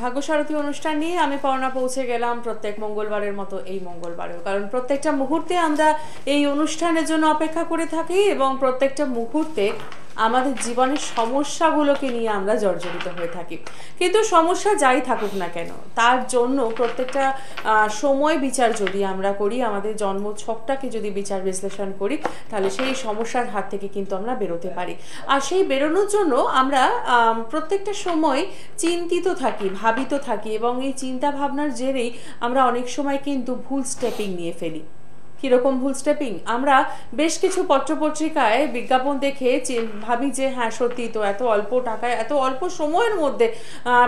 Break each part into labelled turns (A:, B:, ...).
A: ভাগ্যসারথী অনুষ্ঠান নিয়ে আমি পাওনা পৌঁছে গেলাম প্রত্যেক মঙ্গলবারের মতো এই মঙ্গলবারেও, কারণ প্রত্যেকটা মুহূর্তে আমরা এই অনুষ্ঠানের জন্য অপেক্ষা করে থাকি এবং প্রত্যেকটা মুহূর্তে আমাদের জীবনের সমস্যাগুলোকে নিয়ে আমরা জর্জরিত হয়ে থাকি। কিন্তু সমস্যা যাই থাকুক না কেন, তার জন্য প্রত্যেকটা সময় বিচার যদি আমরা করি, আমাদের জন্ম ছকটাকে যদি বিচার বিশ্লেষণ করি, তাহলে সেই সমস্যার হাত থেকে কিন্তু আমরা বেরোতে পারি। আর সেই বেরোনোর জন্য আমরা প্রত্যেকটা সময় চিন্তিত থাকি, ভাবিত থাকি, এবং এই চিন্তা ভাবনার জেরেই আমরা অনেক সময় কিন্তু ভুল স্টেপিং নিয়ে ফেলি। কীরকম ভুল স্টেপিং? আমরা বেশ কিছু পত্রপত্রিকায় বিজ্ঞাপন দেখে ভাবি যে হ্যাঁ সত্যি তো, এত অল্প টাকায় এত অল্প সময়ের মধ্যে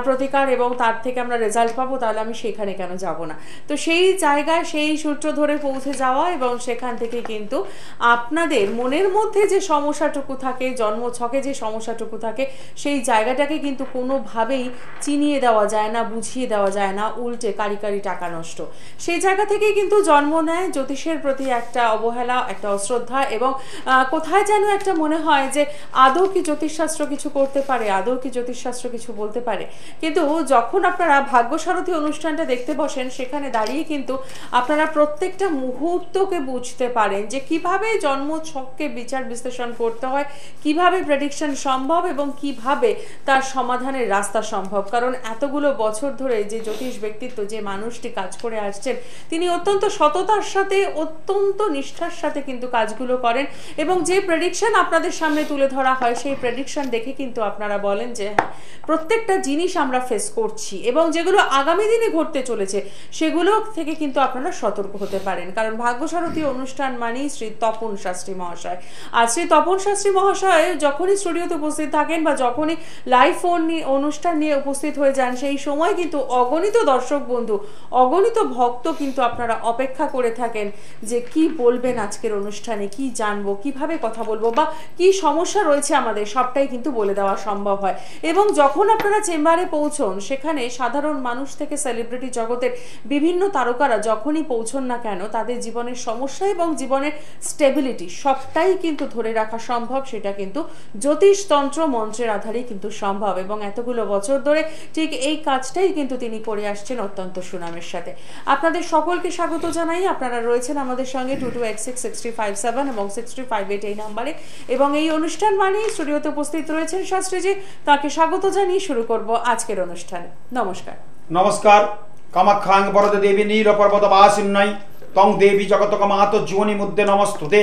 A: প্রতিকার এবং তার থেকে আমরা রেজাল্ট পাবো, তাহলে আমি সেখানে কেন যাব না। তো সেই জায়গায় সেই সূত্র ধরে পৌঁছে যাওয়া এবং সেখান থেকে কিন্তু আপনাদের মনের মধ্যে যে সমস্যাটুকু থাকে, জন্মছকে যে সমস্যাটুকু থাকে, সেই জায়গাটাকে কিন্তু কোনোভাবেই চিনিয়ে দেওয়া যায় না, বুঝিয়ে দেওয়া যায় না, উল্টে কারি কারি টাকা নষ্ট। সেই জায়গা থেকেই কিন্তু জন্ম নেয় জ্যোতিষের প্রতি একটা অবহেলা, একটা অশ্রদ্ধা, এবং কোথায় যেন একটা মনে হয় যে আদৌ কি জ্যোতিষশাস্ত্র কিছু করতে পারে, আদৌ কি জ্যোতিষশাস্ত্র কিছু বলতে পারে। কিন্তু যখন আপনারা ভাগ্যসারথী অনুষ্ঠানটা দেখতে বসেন, সেখানে দাঁড়িয়ে কিন্তু আপনারা প্রত্যেকটা মুহূর্তকে বুঝতে পারেন যে কিভাবে জন্ম ছককে বিচার বিশ্লেষণ করতে হয়, কিভাবে প্রেডিকশন সম্ভব এবং কিভাবে তার সমাধানের রাস্তা সম্ভব। কারণ এতগুলো বছর ধরে যে জ্যোতিষ ব্যক্তিত্ব, যে মানুষটি কাজ করে আসছেন, তিনি অত্যন্ত সততার সাথে, অত্যন্ত নিষ্ঠার সাথে কিন্তু কাজগুলো করেন, এবং যে প্রেডিকশন আপনাদের সামনে তুলে ধরা হয়, সেই প্রেডিকশন দেখে কিন্তু আপনারা বলেন যে হ্যাঁ, প্রত্যেকটা জিনিস আমরা ফেস করছি, এবং যেগুলো আগামী দিনে ঘটতে চলেছে সেগুলো থেকে কিন্তু আপনারা সতর্ক হতে পারেন। কারণ ভাগ্যসারথী অনুষ্ঠান মানেই শ্রী তপন শাস্ত্রী মহাশয়। আর শ্রী তপন শাস্ত্রী মহাশয় যখনই স্টুডিওতে উপস্থিত থাকেন বা যখনই লাইভ ফোন অনুষ্ঠান নিয়ে উপস্থিত হয়ে যান, সেই সময় কিন্তু অগণিত দর্শক বন্ধু, অগণিত ভক্ত কিন্তু আপনারা অপেক্ষা করে থাকেন যে কি বলবেন আজকের অনুষ্ঠানে, কি জানবো, কিভাবে কথা বলবো, বা কি সমস্যা রয়েছে আমাদের, সবটাই কিন্তু বলে দেওয়া সম্ভব হয়। এবং যখন আপনারা চেম্বারে পৌঁছন, সেখানে সাধারণ মানুষ থেকে সেলিব্রিটি জগতের বিভিন্ন তারকারা যখনই পৌঁছন না কেন, তাদের জীবনের সমস্যা এবং জীবনের স্টেবিলিটি সবটাই কিন্তু ধরে রাখা সম্ভব। সেটা কিন্তু জ্যোতিষতন্ত্র মন্ত্রের আধারেই কিন্তু সম্ভব, এবং এতগুলো বছর ধরে ঠিক এই কাজটাই কিন্তু তিনি করে আসছেন অত্যন্ত সুনামের সাথে। আপনাদের সকলকে স্বাগত জানাই। আপনারা রয়েছেন আমাদের সঙ্গে 22866357 এবং 6358 এই নাম্বারে, এবং এই অনুষ্ঠান মানেই স্টুডিওতে উপস্থিত রয়েছেন শাস্ত্রীজি। তাকে স্বাগত জানিয়ে শুরু করব আজকের অনুষ্ঠানে। নমস্কার।
B: নমস্কার। কামাখ্যাং বরদ দেবী নীল পর্বত বাসিন্নয় তং দেবী জগতক মাত জীবনী মুদ্দে নমস্তুতে।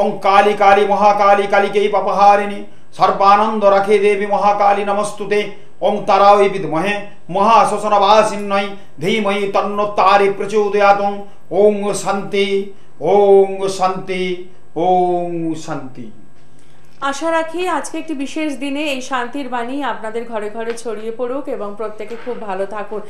B: ওং কালী কালী মহাকালী কালিকেই পাপহারিণী সর্বানন্দ রাখে দেবী মহাকালী নমস্তুতে। ওং তারাই বিদ্মহে মহাশ্মশান বাসিন্নয় ধীমহি তন্ন তারি প্রচোদয়াৎ। ওং শান্তি, ওং শান্তি, ওং শান্তি।
A: আশা রাখি আজকে একটি বিশেষ দিনে এই শান্তির বাণী আপনাদের ঘরে ঘরে ছড়িয়ে পড়ুক এবং প্রত্যেকে খুব ভালো থাকুন,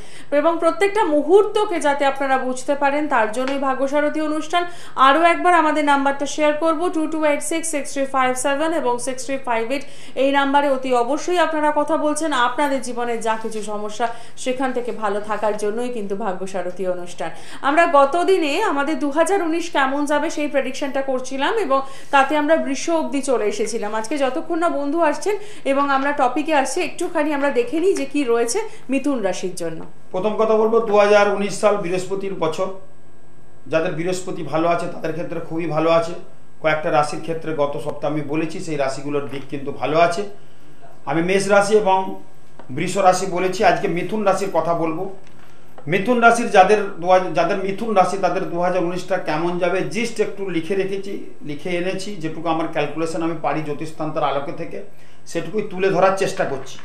A: এবং প্রত্যেকটা মুহূর্তকে যাতে আপনারা বুঝতে পারেন, তার জন্যই ভাগ্যসারথী অনুষ্ঠান। আরও একবার আমাদের নাম্বারটা শেয়ার করব, 22866357 এবং 6358 এই নাম্বারে অতি অবশ্যই আপনারা কথা বলছেন আপনাদের জীবনে যা কিছু সমস্যা, সেখান থেকে ভালো থাকার জন্যই কিন্তু ভাগ্যসারথী অনুষ্ঠান। আমরা গত দিনে আমাদের 2019 কেমন যাবে সেই প্রেডিকশনটা করছিলাম, এবং তাতে আমরা বৃষ অবধি চলে এসেছি। আজকে যতক্ষণ না বন্ধু আসছেন এবং আমরা টপিকে আসছি, একটুখানি আমরা দেখে নিই যে কি রয়েছে মিথুন রাশির জন্য।
B: প্রথম কথা বলবো, 2019 সাল বৃহস্পতির বছর। যাদের বৃহস্পতি ভালো আছে তাদের ক্ষেত্রে খুবই ভালো আছে। কয়েকটা রাশির ক্ষেত্রে গত সপ্তাহে আমি বলেছি, সেই রাশিগুলোর দিক কিন্তু ভালো আছে। আমি মেষ রাশি এবং বৃষ রাশি বলেছি, আজকে মিথুন রাশির কথা বলবো। মিথুন রাশির যাদের মিথুন রাশি, তাদের 2019টা কেমন যাবে জিস্ট একটু লিখে এনেছি, যেটুকু আমার ক্যালকুলেশন আমি পারি জ্যোতিষতন্ত্রের আলোকে থেকে, সেটুকুই তুলে ধরার চেষ্টা করছি।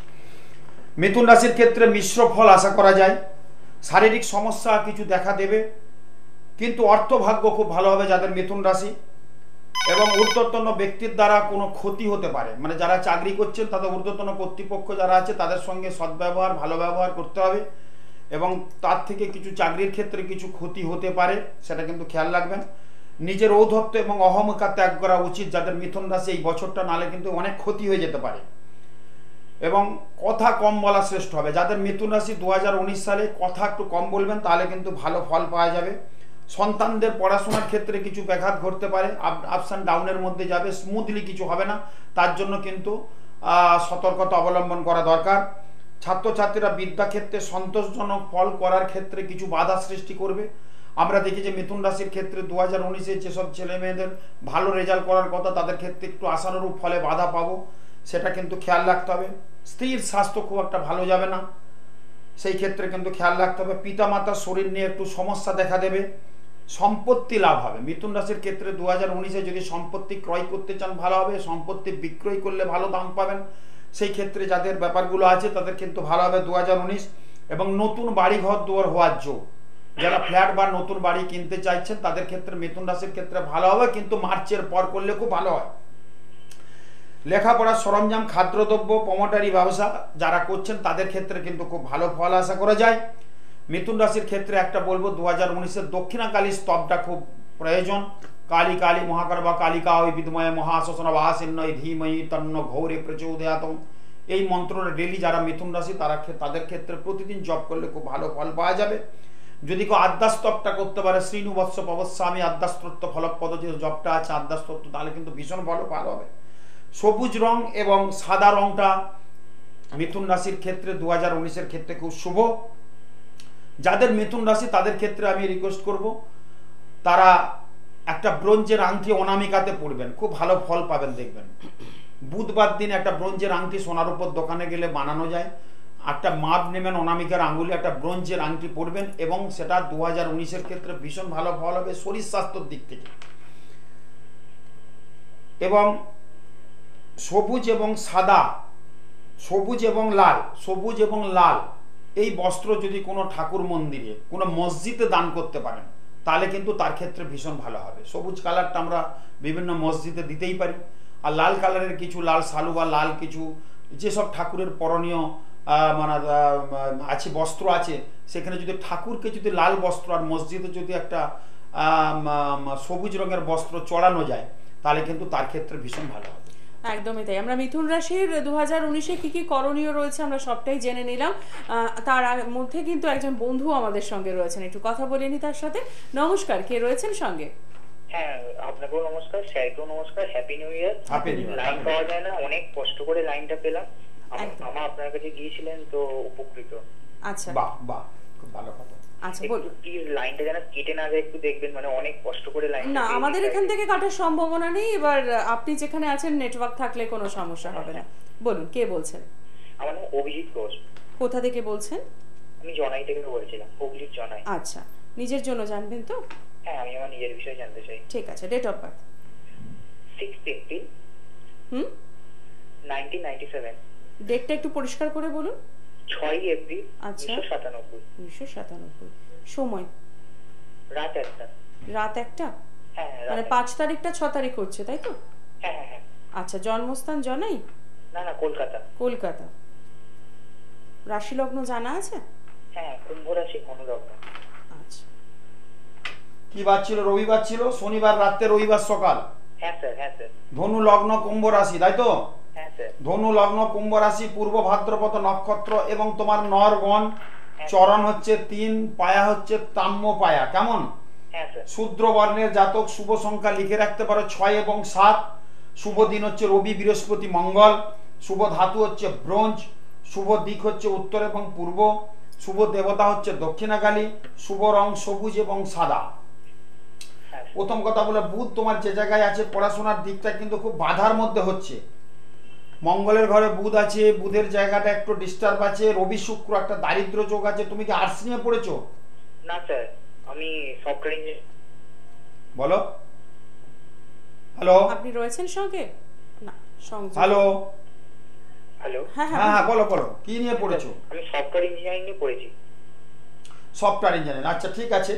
B: মিথুন রাশির ক্ষেত্রে মিশ্র ফল আশা করা যায়। শারীরিক সমস্যা কিছু দেখা দেবে, কিন্তু অর্থভাগ্য খুব ভালো হবে যাদের মিথুন রাশি। এবং ঊর্ধ্বতন ব্যক্তির দ্বারা কোনো ক্ষতি হতে পারে, মানে যারা চাকরি করছেন তাদের ঊর্ধ্বতন কর্তৃপক্ষ যারা আছে তাদের সঙ্গে সদ্ব্যবহার, ভালো ব্যবহার করতে হবে, এবং তার থেকে কিছু চাকরির ক্ষেত্রে কিছু ক্ষতি হতে পারে, সেটা কিন্তু খেয়াল রাখবেন। নিজের ঔদ্ধত্য এবং অহংকার ত্যাগ করা উচিত যাদের মিথুন রাশি এই বছরটা, নালে কিন্তু অনেক ক্ষতি হয়ে যেতে পারে। এবং কথা কম বলা শ্রেষ্ঠ হবে। যাদের মিথুন রাশি 2019 সালে কথা একটু কম বলবেন, তাহলে কিন্তু ভালো ফল পাওয়া যাবে। সন্তানদের পড়াশোনার ক্ষেত্রে কিছু ব্যাঘাত ঘটতে পারে, আপস অ্যান্ড ডাউনের মধ্যে যাবে, স্মুথলি কিছু হবে না, তার জন্য কিন্তু সতর্কতা অবলম্বন করা দরকার। ছাত্রছাত্রীরা বিদ্যাক্ষেত্রে সন্তোষজনক ফল করার ক্ষেত্রে কিছু বাধা সৃষ্টি করবে। আমরা দেখি যে মিথুন রাশির ক্ষেত্রে 2019-এ যেসব ছেলে মেয়েদের ভালো রেজাল্ট করার কথা তাদের ক্ষেত্রে একটু আশানুরূপ ফলে বাধা পাবো, সেটা কিন্তু খেয়াল রাখতে হবে। স্ত্রীর স্বাস্থ্য খুব একটা ভালো যাবে না, সেই ক্ষেত্রে কিন্তু খেয়াল রাখতে হবে। পিতামাতার শরীর নিয়ে একটু সমস্যা দেখা দেবে। সম্পত্তি লাভ হবে। মিথুন রাশির ক্ষেত্রে 2019-এ যদি সম্পত্তি ক্রয় করতে চান ভালো হবে, সম্পত্তি বিক্রয় করলে ভালো দাম পাবেন, সেই ক্ষেত্রে যাদের ব্যাপারগুলো আছে তাদের কিন্তু ভালো হবে 2019। এবং নতুন বাড়ি ঘর দুয়ার হওয়ার যোগ, যারা ফ্ল্যাট বা নতুন বাড়ি কিনতে চাইছেন তাদের ক্ষেত্রে মিথুন রাশির ক্ষেত্রে ভালো হবে, কিন্তু মার্চের পর করলে খুব ভালো হয়। লেখাপড়ার সরঞ্জাম, খাদ্যদ্রব্য, প্রমোটারি ব্যবসা যারা করছেন তাদের ক্ষেত্রে কিন্তু খুব ভালো ফল আশা করা যায়। মিথুন রাশির ক্ষেত্রে একটা বলবো 2019-এর দক্ষিণাকালী স্তবটা খুব প্রয়োজন। কালী কালী মহাকারবা কালিকা ওই বিদ্ময়ে মহাশোষণা বাহাসিন্নয় ধীময়ী তন্ন ঘৌরে প্রচোদয়াতম, এই মন্ত্রটা ডেলি যারা মিথুন রাশি তাদের ক্ষেত্রে প্রতিদিন জপ করলে খুব ভালো ফল পাওয়া যাবে। যদি কেউ আদ্যাস্তবটা করতে পারে, শ্রীনুবৎস পবস্বামী আদ্যাস্তত্ব ফলপদ যে জপটা আছে আদ্যাস্তত্ব, তাহলে কিন্তু ভীষণ ভালো হবে। সবুজ রং এবং সাদা রংটা মিথুন রাশির ক্ষেত্রে 2019-এর ক্ষেত্রে খুব শুভ। যাদের মিথুন রাশি তাদের ক্ষেত্রে আমি রিকোয়েস্ট করব তারা একটা ব্রোঞ্জের আংটি অনামিকাতে পরবেন, খুব ভালো ফল পাবেন দেখবেন। বুধবার দিন একটা ব্রোঞ্জের আংটি সোনার উপর দোকানে গেলে বানানো যায়, একটা মাপ নেবেন অনামিকার আঙ্গুলে একটা ব্রোঞ্জের আংটি পরবেন, এবং সেটা 2019-এর ক্ষেত্রে ভীষণ ভালো ফল হবে শরীর স্বাস্থ্যের দিক থেকে। এবং সবুজ এবং সাদা, সবুজ এবং লাল এই বস্ত্র যদি কোনো ঠাকুর মন্দিরে কোনো মসজিদে দান করতে পারেন তাহলে কিন্তু তার ক্ষেত্রে ভীষণ ভালো হবে। সবুজ কালারটা আমরা বিভিন্ন মসজিদে দিতেই পারি, আর লাল কালারের কিছু লাল শালু বা লাল কিছু যেসব ঠাকুরের পরণীয় মানে আছে বস্ত্র আছে, সেখানে যদি ঠাকুরকে যদি লাল বস্ত্র আর মসজিদে যদি একটা সবুজ রঙের বস্ত্র চড়ানো যায় তাহলে কিন্তু তার ক্ষেত্রে ভীষণ ভালো হবে।
A: একদমই তাই। আমরা মিথুন রাশির 2019-এ কি কি করণীয় রয়েছে আমরা সবটাই জেনে নিলাম। তার মধ্যে কিন্তু একজন বন্ধু আমাদের সঙ্গে রয়েছেন, একটু কথা বলে নি তার সাথে। নমস্কার, কে রয়েছেন সঙ্গে?
C: হ্যাঁ, আপনাকেও নমস্কার, স্যারকেও নমস্কার, হ্যাপি নিউ ইয়ার। লাইন পাওয়া যায় না, অনেক কষ্ট করে লাইনটা পেলাম। আমার আপনার কাছে গিয়েছিলেন তো উপকৃত।
A: আচ্ছা,
B: বাহ, খুব ভালো কথা।
A: আচ্ছা বলুন।
C: প্লিজ লাইনটা যেন কেটে না যায় একটু দেখবেন, মানে অনেক কষ্ট করে লাইন।
A: না, আমাদের এখান থেকে কাটার সম্ভাবনা নেই। এবার আপনি যেখানে আছেন নেটওয়ার্ক থাকলে কোনো সমস্যা হবে না। বলুন, কে বলছেন?
C: আমার নাম অভিজিৎ ঘোষ।
A: কোথা থেকে বলছেন?
C: আমি জনাই থেকে বলছিলাম, হুগলির জনাই।
A: আচ্ছা, নিজের জন্য জানবেন তো?
C: হ্যাঁ, আমি আমার নিজের বিষয়ে জানতে চাই।
A: ঠিক আছে, ডেট অফ বার্থ?
C: 6 এপ্রিল 1997।
A: ডেটটা একটু পরিষ্কার করে বলুন।
C: 6 এপ্রিল 1997।
A: 1997। সময়?
C: রাত 1টা।
A: রাত 1টা?
C: হ্যাঁ,
A: মানে 5 তারিখটা 6 তারিখ হচ্ছে, তাই তো?
C: হ্যাঁ।
A: আচ্ছা, জন্মস্থান জনাই?
C: না, কলকাতা।
A: কলকাতা। রাশি লগ্ন জানা আছে?
C: হ্যাঁ, কুম্ভ রাশি, ধনু লগ্ন।
A: আচ্ছা,
B: কি বার ছিল? রবিবার ছিল, শনিবার রাতে, রবিবার সকাল।
C: হ্যাঁ স্যার।
B: ধনু লগ্ন কুম্ভ রাশি, তাই তো?
C: হ্যাঁ স্যার।
B: ধনু লগ্ন কুম্ভ রাশি, পূর্ব ভাদ্রপদ নক্ষত্র, এবং তোমার নরগণ চরণ হচ্ছে 3, পায়া হচ্ছে তাম্য পায়া। কেমন?
C: হ্যাঁ স্যার।
B: শূদ্র বর্ণের জাতক, শুভ সংখ্যা লিখে রাখতে পারো 6 এবং 7। শুভ দিন হচ্ছে রবি, বৃহস্পতি, মঙ্গল। শুভ ধাতু হচ্ছে ব্রোঞ্জ। শুভ দিক হচ্ছে উত্তর এবং পূর্ব। শুভ দেবতা হচ্ছে দক্ষিণাকালী। শুভ রং সবুজ এবং সাদা। প্রথম কথা বলে, বুধ তোমার যে জায়গায় আছে পড়াশোনার দিকটা কিন্তু খুব বাধার মধ্যে হচ্ছে। মঙ্গলের ঘরে বুধ আছে, বুধের জায়গাটা একটু ডিস্টার্ব আছে। রবি শুক্র একটা দারিদ্র যোগ আছে। তুমি কি আর্টস নিয়ে পড়েছো?
C: না স্যার, আমি সফটওয়্যার ইঞ্জিনিয়ার।
B: বলো। হ্যালো,
A: আপনি রয়েছেন সঙ্গে? না, সঙ্গে।
B: হ্যালো।
A: হ্যাঁ,
B: বলো কি নিয়ে পড়েছো?
C: আমি সফটওয়্যার ইঞ্জিনিয়ারিং নিয়ে পড়েছি।
B: সফটওয়্যার ইঞ্জিনিয়ারিং, আচ্ছা ঠিক আছে।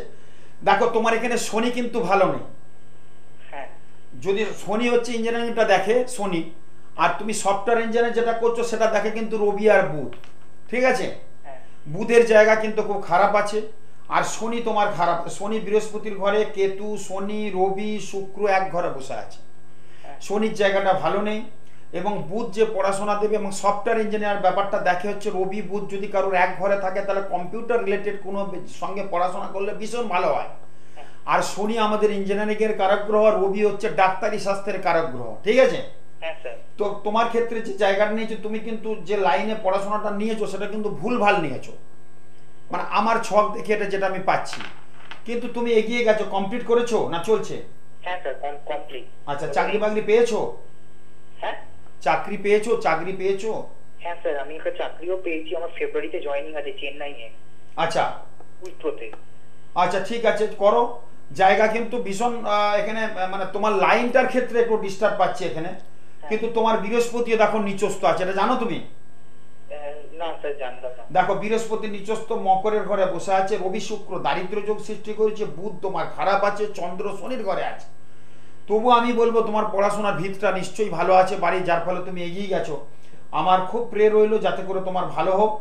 B: দেখো, তোমার এখানে শনি কিন্তু ভালো নেই।
C: হ্যাঁ,
B: যদি শনি হচ্ছে ইঞ্জিনিয়ারিংটা দেখে শনি, আর তুমি সফটওয়্যার ইঞ্জিনিয়ারিং যেটা করছো সেটা দেখে কিন্তু রবি আর বুধ। ঠিক আছে? বুধের জায়গা কিন্তু খুব খারাপ আছে, আর শনি তোমার খারাপ। শনি বৃহস্পতির ঘরে, কেতু, শনি, রবি, শুক্র এক ঘরে বসে আছে। শনির জায়গাটা ভালো নেই। এবং বুধ যে পড়াশোনা দেবে, এবং সফটওয়্যার ইঞ্জিনিয়ার ব্যাপারটা দেখে হচ্ছে রবি বুধ যদি কারোর এক ঘরে থাকে তাহলে কম্পিউটার রিলেটেড কোনো সঙ্গে পড়াশোনা করলে ভীষণ ভালো হয়। আর শনি আমাদের ইঞ্জিনিয়ারিং এর কারক গ্রহ, আর রবি হচ্ছে ডাক্তারি শাস্ত্রের কারক গ্রহ। ঠিক আছে?
C: হ্যাঁ স্যার।
B: তো তোমার ক্ষেত্রে যে জায়গাটা নিয়েছো, তুমি কিন্তু যে লাইনে পড়াশোনাটা নিয়েছো সেটা কিন্তু ভুলভাল নিয়েছো, মানে আমার ছক দেখে এটা যেটা আমি পাচ্ছি। কিন্তু তুমি এগিয়ে গেছো, কমপ্লিট করেছো না চলছে?
C: হ্যাঁ স্যার, কমপ্লিট।
B: আচ্ছা, চাকরি বাকরি পেয়েছো?
C: হ্যাঁ
B: চাকরি পেয়েছো? চাকরি পেয়েছো?
C: হ্যাঁ স্যার, আমি একটা চাকরিও পেয়েছি, আমার ফেব্রুয়ারিতে জয়েনিং আছে চেন্নাইয়ে।
B: আচ্ছা
C: উইপ্রোতে।
B: আচ্ছা ঠিক আছে, করো। জায়গা কিন্তু ভীষণ এখানে মানে তোমার লাইনটার ক্ষেত্রে একটু ডিস্টার্ব পাচ্ছে এখানে, কিন্তু তোমার বৃহস্পতিও দেখো নিচস্থ আছে, এটা জানো তুমি?
C: না স্যার, জানতাম না।
B: দেখো বৃহস্পতি নিচস্থ মকরের ঘরে বসে আছে, রবি শুক্র দারিদ্র যোগ সৃষ্টি করেছে, বুধ তোমার খারাপ আছে, চন্দ্র শনির ঘরে আছে। তবু আমি বলবো তোমার পড়াশোনার ভিতটা নিশ্চয়ই ভালো আছে বাড়ি, যার ফলে তুমি এগিয়ে গেছো। আমার খুব প্রে রইলো যাতে করে তোমার ভালো হোক,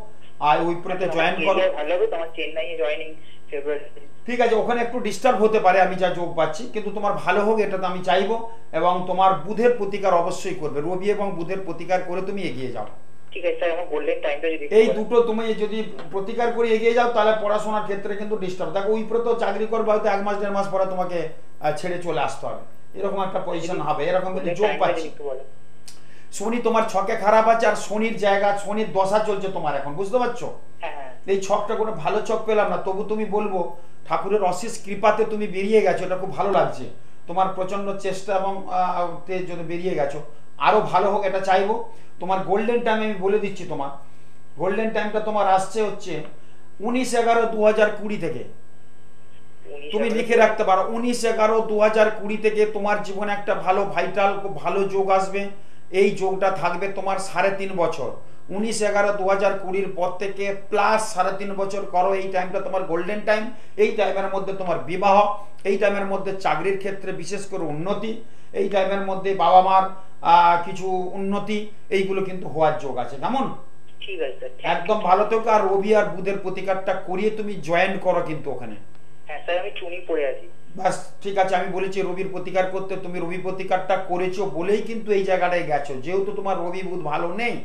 B: আর উইপ্রোতে জয়েন করো।
C: ভালো হবে, তোমার চেন্নাইয়ে জয়েনিং ফেব্রুয়ারি।
B: ঠিক আছে, ওখানে একটু ডিস্টার্ব হতে পারে আমি যা যোগ পাচ্ছি, কিন্তু তোমার ভালো হোক এটা তো আমি চাইবো। এবং তোমার বুধের প্রতিকার অবশ্যই করবে, রবি এবং বুধের প্রতিকার করে তুমি এগিয়ে যাও।
C: ঠিক আছে স্যার, আমার গোল্ডেন টাইমটা যদি
B: এই দুটো তুমি যদি প্রতিকার করে এগিয়ে যাও তাহলে পড়াশোনার ক্ষেত্রে কিন্তু ডিস্টার্ব। দেখো উইপ্রো তো চাকরি করবে, হয়তো 1 মাস 1.5 মাস পরে তোমাকে ছেড়ে চলে আসতে হবে, এরকম একটা পজিশন হবে, এরকম কিন্তু যোগ পাচ্ছি। শনি তোমার ছকে খারাপ আছে, আর শনির জায়গা, শনির দশা চলছে তোমার এখন, বুঝতে পারছো? এই ছকটা কোনো ভালো ছক পেলাম না, তবু তুমি বলবো ঠাকুরের অশেষ কৃপাতে তুমি বেরিয়ে গেছো, এটা খুব ভালো লাগছে। তোমার প্রচন্ড চেষ্টা এবং যদি বেরিয়ে গেছো, আরো ভালো হোক এটা চাইবো। তোমার গোল্ডেন টাইম আমি বলে দিচ্ছি, তোমার গোল্ডেন টাইমটা তোমার আসছে হচ্ছে 19/11/2020 থেকে। তুমি লিখে রাখতে পারো 19/11/2020 থেকে তোমার জীবনে একটা ভালো ভাইটাল খুব ভালো যোগ আসবে। এই যোগটা থাকবে তোমার 3.5 বছর। 19/11/2020 পর থেকে প্লাস 3.5 বছর করো, এই টাইমটা তোমার গোল্ডেন টাইম। এই টাইমের মধ্যে তোমার বিবাহ, এই টাইমের মধ্যে চাকরির ক্ষেত্রে বিশেষ করে উন্নতি, এই টাইমের মধ্যে বাবা মার কিছু উন্নতি, এইগুলো কিন্তু হওয়ার যোগ আছে। কেমন?
C: ঠিক আছে,
B: একদম ভালো থেকো। আর রবি আর বুধের প্রতিকারটা করিয়ে তুমি জয়েন করো কিন্তু ওখানে।
C: হ্যাঁ স্যার, আমি চুনি পড়ে আছি।
B: বাস ঠিক আছে, আমি বলেছি রবির প্রতিকার করতে, তুমি রবি প্রতিকারটা করেছো বলেই কিন্তু এই জায়গাটায় গেছো, যেহেতু তোমার রবি বুধ ভালো নেই।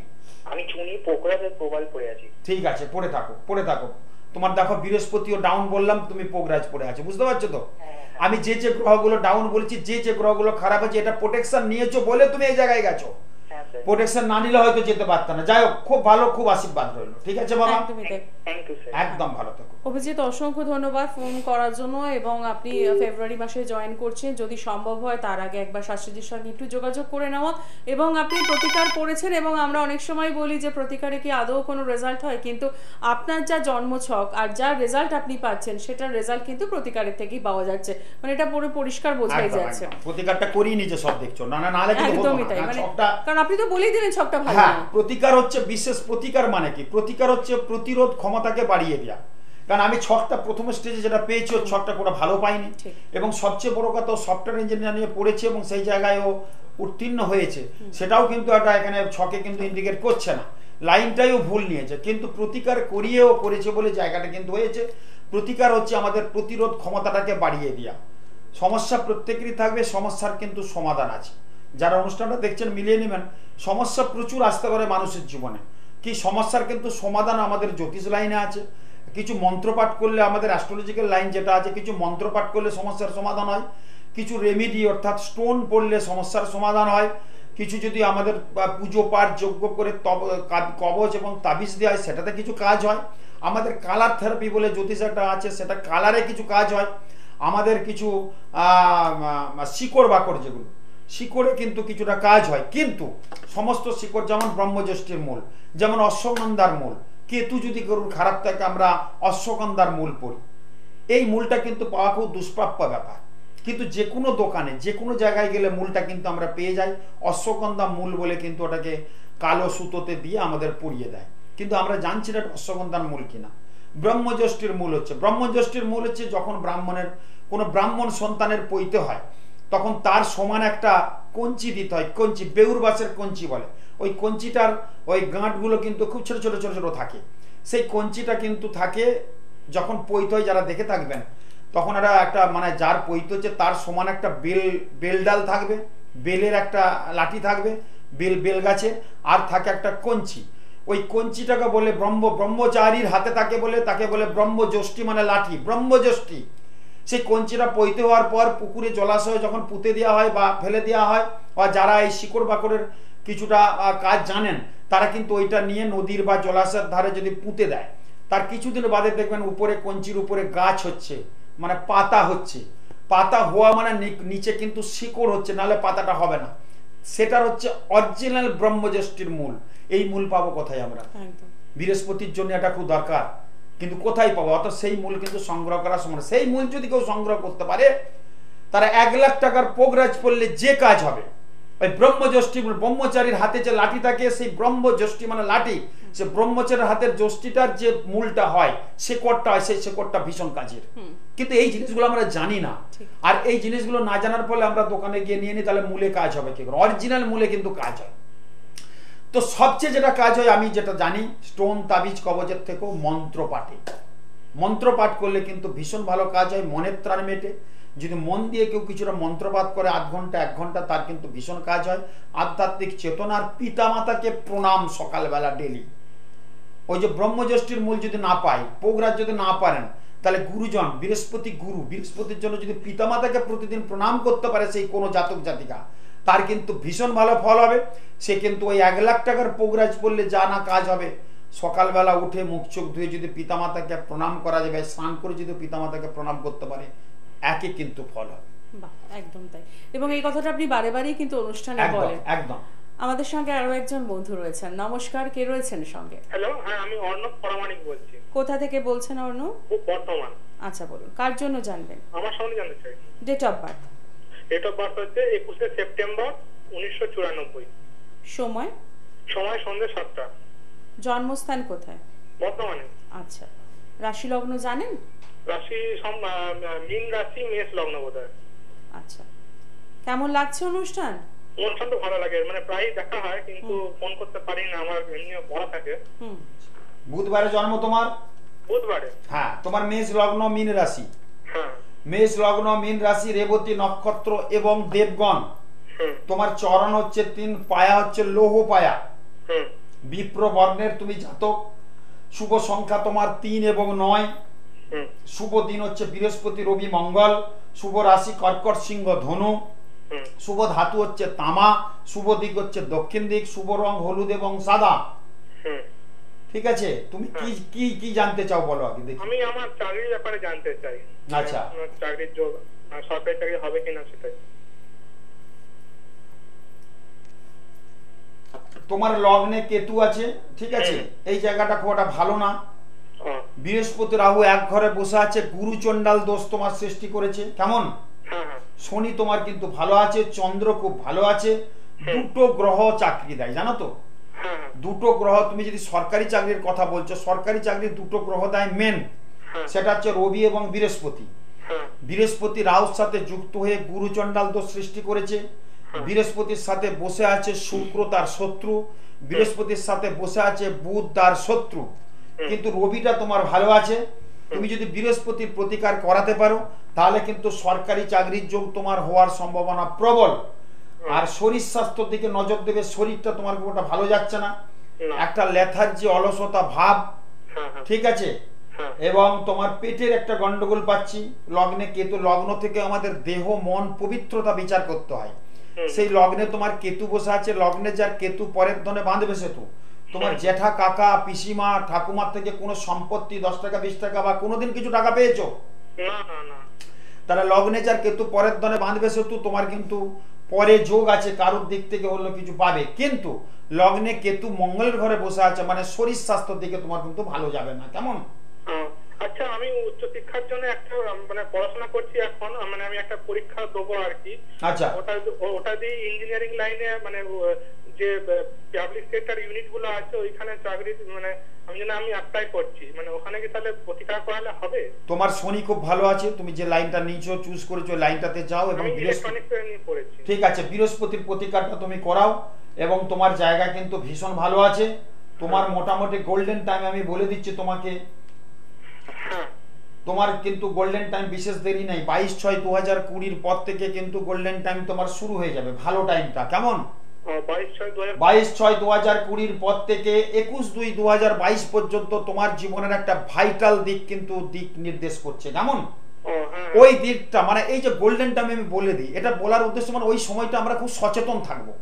C: আমি চুনি পোকরাজের প্রবাল পড়ে আছি।
B: ঠিক আছে, পড়ে থাকো পড়ে থাকো। তোমার দেখো বৃহস্পতিও ডাউন বললাম, তুমি পোকরাজ পড়ে আছে, বুঝতে পারছো তো? আমি যে যে গ্রহগুলো ডাউন বলেছি, যে যে গ্রহগুলো খারাপ আছে, এটা প্রোটেকশন নিয়েছো বলে তুমি এই জায়গায় গেছো। প্রোটেকশন না নিলে হয়তো যেতে পারত না। যাই হোক, খুব ভালো, খুব আশীর্বাদ রইল। ঠিক আছে বাবা, একদম ভালো থাকো।
A: অভিজিৎ, অসংখ্য ধন্যবাদ ফোন করার জন্য, এবং আপনি ফেব্রুয়ারি মাসে জয়েন করছেন, যদি সম্ভব হয় তার আগে একবার শাস্ত্রীজির সঙ্গে একটু যোগাযোগ করে নেওয়া। এবং আপনি প্রতিকার করেছেন, এবং আমরা অনেক সময় বলি যে প্রতিকারে কি আদৌ কোনো রেজাল্ট হয়, কিন্তু আপনার যা জন্মছক আর যা রেজাল্ট আপনি পাচ্ছেন সেটার রেজাল্ট কিন্তু প্রতিকারের থেকেই পাওয়া যাচ্ছে, মানে এটা পুরো পরিষ্কার বোঝাই যাচ্ছে।
B: প্রতিকারটা করিয়ে নিজে সব দেখছো, না না নালে কিন্তু
A: একদমই তাই, মানে কারণ আপনি তো বলেই দিলেন ছকটা ভালো।
B: হ্যাঁ, প্রতিকার হচ্ছে বিশেষ প্রতিকার মানে কি? প্রতিকার হচ্ছে প্রতিরোধ ক্ষমতাকে বাড়িয়ে দেওয়া। কারণ আমি ছকটা প্রথম স্টেজে যেটা পেয়েছি, ওর ছকটা কোনো ভালো পাইনি, এবং সবচেয়ে বড় কথা ও সফটওয়্যার ইঞ্জিনিয়ার নিয়ে পড়েছে এবং সেই জায়গায় ও উত্তীর্ণ হয়েছে, সেটাও কিন্তু একটা এখানে ছকে কিন্তু ইন্ডিকেট করছে না, লাইনটাইও ভুল নিয়েছে। কিন্তু প্রতিকার করিয়েও করেছে বলে জায়গাটা কিন্তু হয়েছে। প্রতিকার হচ্ছে আমাদের প্রতিরোধ ক্ষমতাটাকে বাড়িয়ে দেওয়া। সমস্যা প্রত্যেকেরই থাকবে, সমস্যার কিন্তু সমাধান আছে। যারা অনুষ্ঠানটা দেখছেন মিলিয়ে নেবেন, সমস্যা প্রচুর আসতে পারে মানুষের জীবনে, কি সমস্যার কিন্তু সমাধান আমাদের জ্যোতিষ লাইনে আছে। কিছু মন্ত্রপাঠ করলে, আমাদের অ্যাস্ট্রোলজিক্যাল লাইন যেটা আছে, কিছু মন্ত্রপাঠ করলে সমস্যার সমাধান হয়, কিছু রেমেডি অর্থাৎ স্টোন পড়লে সমস্যার সমাধান হয়, কিছু যদি আমাদের পুজো পাঠ যজ্ঞ করে কবচ এবং তাবিজ দেওয়া হয় সেটাতে কিছু কাজ হয়। আমাদের কালার থেরাপি বলে জ্যোতিষ একটা আছে, সেটা কালারে কিছু কাজ হয়। আমাদের কিছু শিকড় বাকড়, যেগুলো শিকড়ে কিন্তু কিছুটা কাজ হয়। কিন্তু সমস্ত শিকড়, যেমন ব্রহ্মজ্যেষ্ঠীর মূল, যেমন অশ্বগন্ধার মূল, কেতু যদি গরুর খারাপ থাকে আমরা অশ্বগন্ধার মূল পড়ি, এই মূলটা কিন্তু পাওয়া খুব দুষ্প্রাপ্য ব্যাপার। কিন্তু যে কোনো দোকানে, যে কোনো জায়গায় গেলে মূলটা কিন্তু আমরা পেয়ে যাই। অশ্বগন্ধা মূল বলে কিন্তু ওটাকে কালো সুতোতে দিয়ে আমাদের পরিয়ে দেয়, কিন্তু আমরা জানছি না অশ্বগন্ধার মূল কিনা। ব্রহ্মজ্যেষ্ঠীর মূল হচ্ছে, ব্রহ্মজ্যেষ্ঠীর মূল হচ্ছে যখন ব্রাহ্মণের কোনো ব্রাহ্মণ সন্তানের পৈতে হয়, তখন তার সমান একটা কঞ্চি দিতে হয়। কঞ্চি, বেউর বাসের কঞ্চি বলে। ওই কঞ্চিটার ওই গাঁটগুলো কিন্তু খুব ছোট ছোট ছোট ছোট থাকে। সেই কঞ্চিটা কিন্তু থাকে যখন পৈত হয়, যারা দেখে থাকবেন, তখন একটা মানে যার পৈত হচ্ছে তার সমান একটা বেল ডাল থাকবে, বেলের একটা লাঠি থাকবে, বেল গাছে, আর থাকে একটা কঞ্চি। ওই কঞ্চিটাকে বলে ব্রহ্মচারীর হাতে তাকে বলে ব্রহ্মজ্যেষ্ঠী, মানে লাঠি, ব্রহ্মজ্যেষ্ঠী। সেই কঞ্চিটা পৈতে হওয়ার পর পুকুরে জলাশয়ে যখন পুঁতে দেওয়া হয় বা ফেলে দেওয়া হয়, বা যারা এই শিকড় বাকড়ের কিছুটা কাজ জানেন তারা কিন্তু ওইটা নিয়ে নদীর বা জলাশয়ের ধারে যদি পুঁতে দেয়, তার কিছুদিন বাদে দেখবেন উপরে কঞ্চির উপরে গাছ হচ্ছে, মানে পাতা হচ্ছে। পাতা হওয়া মানে নিচে কিন্তু শিকড় হচ্ছে, নাহলে পাতাটা হবে না। সেটার হচ্ছে অরিজিনাল ব্রহ্মজ্যোষ্ঠির মূল। এই মূল পাবো কোথায় আমরা? বৃহস্পতির জন্য এটা খুব দরকার, কিন্তু কোথায় পাবো? অত সেই মূল কিন্তু সংগ্রহ করা সম্ভব। সেই মূল যদি কেউ সংগ্রহ করতে পারে, তারা 1 লাখ টাকার পোগরাজ পড়লে যে কাজ হবে, ওই ব্রহ্মজ্যোষ্ঠি ব্রহ্মচারীর হাতে যে লাঠি থাকে, সেই ব্রহ্মজ্যোষ্ঠি মানে লাঠি, সে ব্রহ্মচারীর হাতের যষ্টিটার যে মূলটা হয়, শেকড়টা হয়, সেই শেকড়টা ভীষণ কাজের। কিন্তু এই জিনিসগুলো আমরা জানি না, আর এই জিনিসগুলো না জানার ফলে আমরা দোকানে গিয়ে নিয়ে নিই, তাহলে মূলে কাজ হবে কি করে? অরিজিনাল মূলে কিন্তু কাজ হয়। তো সবচেয়ে যেটা কাজ হয়, আমি যেটা জানি, স্টোন তাবিজ কবজের থেকেও মন্ত্র পাঠে। মন্ত্র পাঠ করলে কিন্তু ভীষণ ভালো কাজ হয়, মনের ত্রাণ মেটে। যদি মন দিয়ে কেউ কিছুটা মন্ত্রপাঠ করে 8 ঘন্টা 1 ঘন্টা, তার কিন্তু ভীষণ কাজ হয়। আধ্যাত্মিক চেতনার পিতামাতাকে প্রণাম সকালবেলা ডেলি। ওই যে ব্রহ্মজ্যোষ্ঠির মূল যদি না পাই, পোগরাজ যদি না পারেন, তাহলে গুরুজন, বৃহস্পতি গুরু, বৃহস্পতির জন্য যদি পিতামাতাকে প্রতিদিন প্রণাম করতে পারে সেই কোনো জাতক জাতিকা, তার কিন্তু ভীষণ ভালো ফল হবে। সে কিন্তু ওই 1 লাখ টাকার পোগরাজ পড়লে যা না কাজ হবে, সকালবেলা উঠে মুখ চোখ ধুয়ে যদি পিতামাতাকে প্রণাম করা যাবে, স্নান করে যদি পিতামাতাকে প্রণাম করতে পারে, একই কিন্তু ফল হবে।
A: একদম তাই। এবং এই কথাটা আপনি বারে বারেই কিন্তু অনুষ্ঠানে বলেন।
B: একদম।
A: আমাদের সঙ্গে আরো একজন বন্ধু রয়েছেন। নমস্কার, কে রয়েছেন সঙ্গে?
D: হ্যালো, হ্যাঁ আমি অর্ণব পরামানিক বলছি।
A: কোথা থেকে বলছেন অর্ণব?
D: বর্ধমান।
A: আচ্ছা বলুন, কার জন্য জানবেন?
D: আমার সঙ্গে জানতে চাই।
A: Date of birth?
D: Date of birth হচ্ছে 21শে সেপ্টেম্বর 1994।
A: সময়?
D: সময় সন্ধ্যে 7টা।
A: জন্মস্থান কোথায়?
D: বর্ধমানে।
A: আচ্ছা, রাশি লগ্ন জানেন?
D: রাশি মীন রাশি, মেষ লগ্ন বোধহয়।
A: আচ্ছা, কেমন লাগছে অনুষ্ঠান?
D: অনুষ্ঠান তো ভালো লাগে, মানে প্রায় দেখা হয়, কিন্তু ফোন করতে পারি না, আমার এমনি পড়া থাকে।
B: বুধবারে জন্ম তোমার?
D: বুধবারে।
B: হ্যাঁ, তোমার মেষ লগ্ন মীন রাশি।
D: হ্যাঁ,
B: মেষ লগ্ন মীন রাশি, রেবতী নক্ষত্র এবং দেবগণ। তোমার চরণ হচ্ছে 3, পায়া হচ্ছে লৌহ পায়া। বিপ্র বর্ণের তুমি জাতক। শুভ সংখ্যা তোমার 3 এবং 9। শুভ দিন হচ্ছে বৃহস্পতি, রবি, মঙ্গল। শুভ রাশি কর্কট, সিংহ, ধনু। শুভ ধাতু হচ্ছে তামা। শুভ দিক হচ্ছে দক্ষিণ দিক। শুভ রং হলুদ এবং সাদা। ঠিক আছে, তুমি কি কি কি জানতে চাও বলো আগে দেখি।
D: আমি আমার চাকরির ব্যাপারে জানতে চাই।
B: আচ্ছা,
D: চাকরির যোগ, সরকারি চাকরি হবে কিনা সেটাই।
B: তোমার লগ্নে কেতু আছে, ঠিক আছে, এই জায়গাটা খুব একটা ভালো না। বৃহস্পতি রাহু এক ঘরে বসে আছে, গুরু চণ্ডাল দোষ তোমার সৃষ্টি করেছে। কেমন? শনি তোমার কিন্তু ভালো আছে, চন্দ্র খুব ভালো আছে। 2টো গ্রহ চাকরি দেয়, জানো তো? 2টো গ্রহ, তুমি যদি সরকারি চাকরির কথা বলছো, সরকারি চাকরির 2টো গ্রহ দেয় মেন, সেটা হচ্ছে রবি এবং বৃহস্পতি। বৃহস্পতি রাহুর সাথে যুক্ত হয়ে গুরু চণ্ডাল দোষ সৃষ্টি করেছে। বৃহস্পতির সাথে বসে আছে শুক্র, তার শত্রু। বৃহস্পতির সাথে বসে আছে বুধ, তার শত্রু। কিন্তু রবিটা তোমার ভালো আছে। তুমি যদি বৃহস্পতির প্রতিকার করাতে পারো, তাহলে কিন্তু সরকারি চাকরির যোগ তোমার হওয়ার সম্ভাবনা প্রবল। আর শরীর স্বাস্থ্যের দিকে নজর দেবে। শরীরটা তোমার খুব একটা ভালো যাচ্ছে না, একটা লেথার্জি, অলসতা ভাব, ঠিক আছে, এবং তোমার পেটের একটা গন্ডগোল পাচ্ছি। লগ্নে কেতু, লগ্ন থেকে আমাদের দেহ মন পবিত্রতা বিচার করতে হয়। সেই লগ্নে তোমার কেতু বসে আছে। লগ্নে যার কেতু পরের ধনে বাঁধবে সেতু। তোমার জেঠা, কাকা, পিসিমা, ঠাকুমার থেকে কোনো সম্পত্তি 10 টাকা 20 টাকা বা কোনোদিন কিছু টাকা পেয়েছো? তাহলে লগ্নে যার কেতু পরের ধনে বাঁধবে সেতু, তোমার কিন্তু পরে যোগ আছে, কারোর দিক থেকে হলো কিছু পাবে। কিন্তু লগ্নে কেতু মঙ্গলের ঘরে বসে আছে, মানে শরীর স্বাস্থ্যের দিকে তোমার কিন্তু ভালো যাবে না। কেমন?
D: আচ্ছা, আমি উচ্চ শিক্ষার জন্য একটা মানে পড়াশোনা করছি এখন, মানে আমি একটা পরীক্ষা দেবো আর কি। আচ্ছা, ওটা দিয়ে ইঞ্জিনিয়ারিং লাইনে, মানে যে পাবলিক সেক্টর ইউনিট গুলো আছে ওইখানে চাকরি, মানে আমি অ্যাপ্লাই করছি, মানে ওখানে কি তাহলে প্রতিকার করালে হবে?
B: তোমার শনি খুব ভালো আছে, তুমি যে লাইনটা নিয়েছো, চুজ করেছো, লাইনটাতে যাও। এবং ঠিক আছে, বৃহস্পতির প্রতিকারটা তুমি করাও, এবং তোমার জায়গা কিন্তু ভীষণ ভালো আছে। তোমার মোটামুটি গোল্ডেন টাইম আমি বলে দিচ্ছি তোমাকে, তোমার কিন্তু গোল্ডেন টাইম বিশেষ দেরি নাই। 22/6/2020 পর থেকে কিন্তু গোল্ডেন টাইম তোমার শুরু হয়ে যাবে, ভালো টাইমটা। কেমন? 22/6/2020 পর থেকে 21/2/2022 পর্যন্ত তোমার জীবনের একটা ভাইটাল দিক কিন্তু দিক নির্দেশ করছে। কেমন? ওই দিকটা মানে এই যে গোল্ডেন টাইম আমি বলে দিই, এটা বলার উদ্দেশ্য মানে ওই সময়টা আমরা খুব সচেতন থাকবো,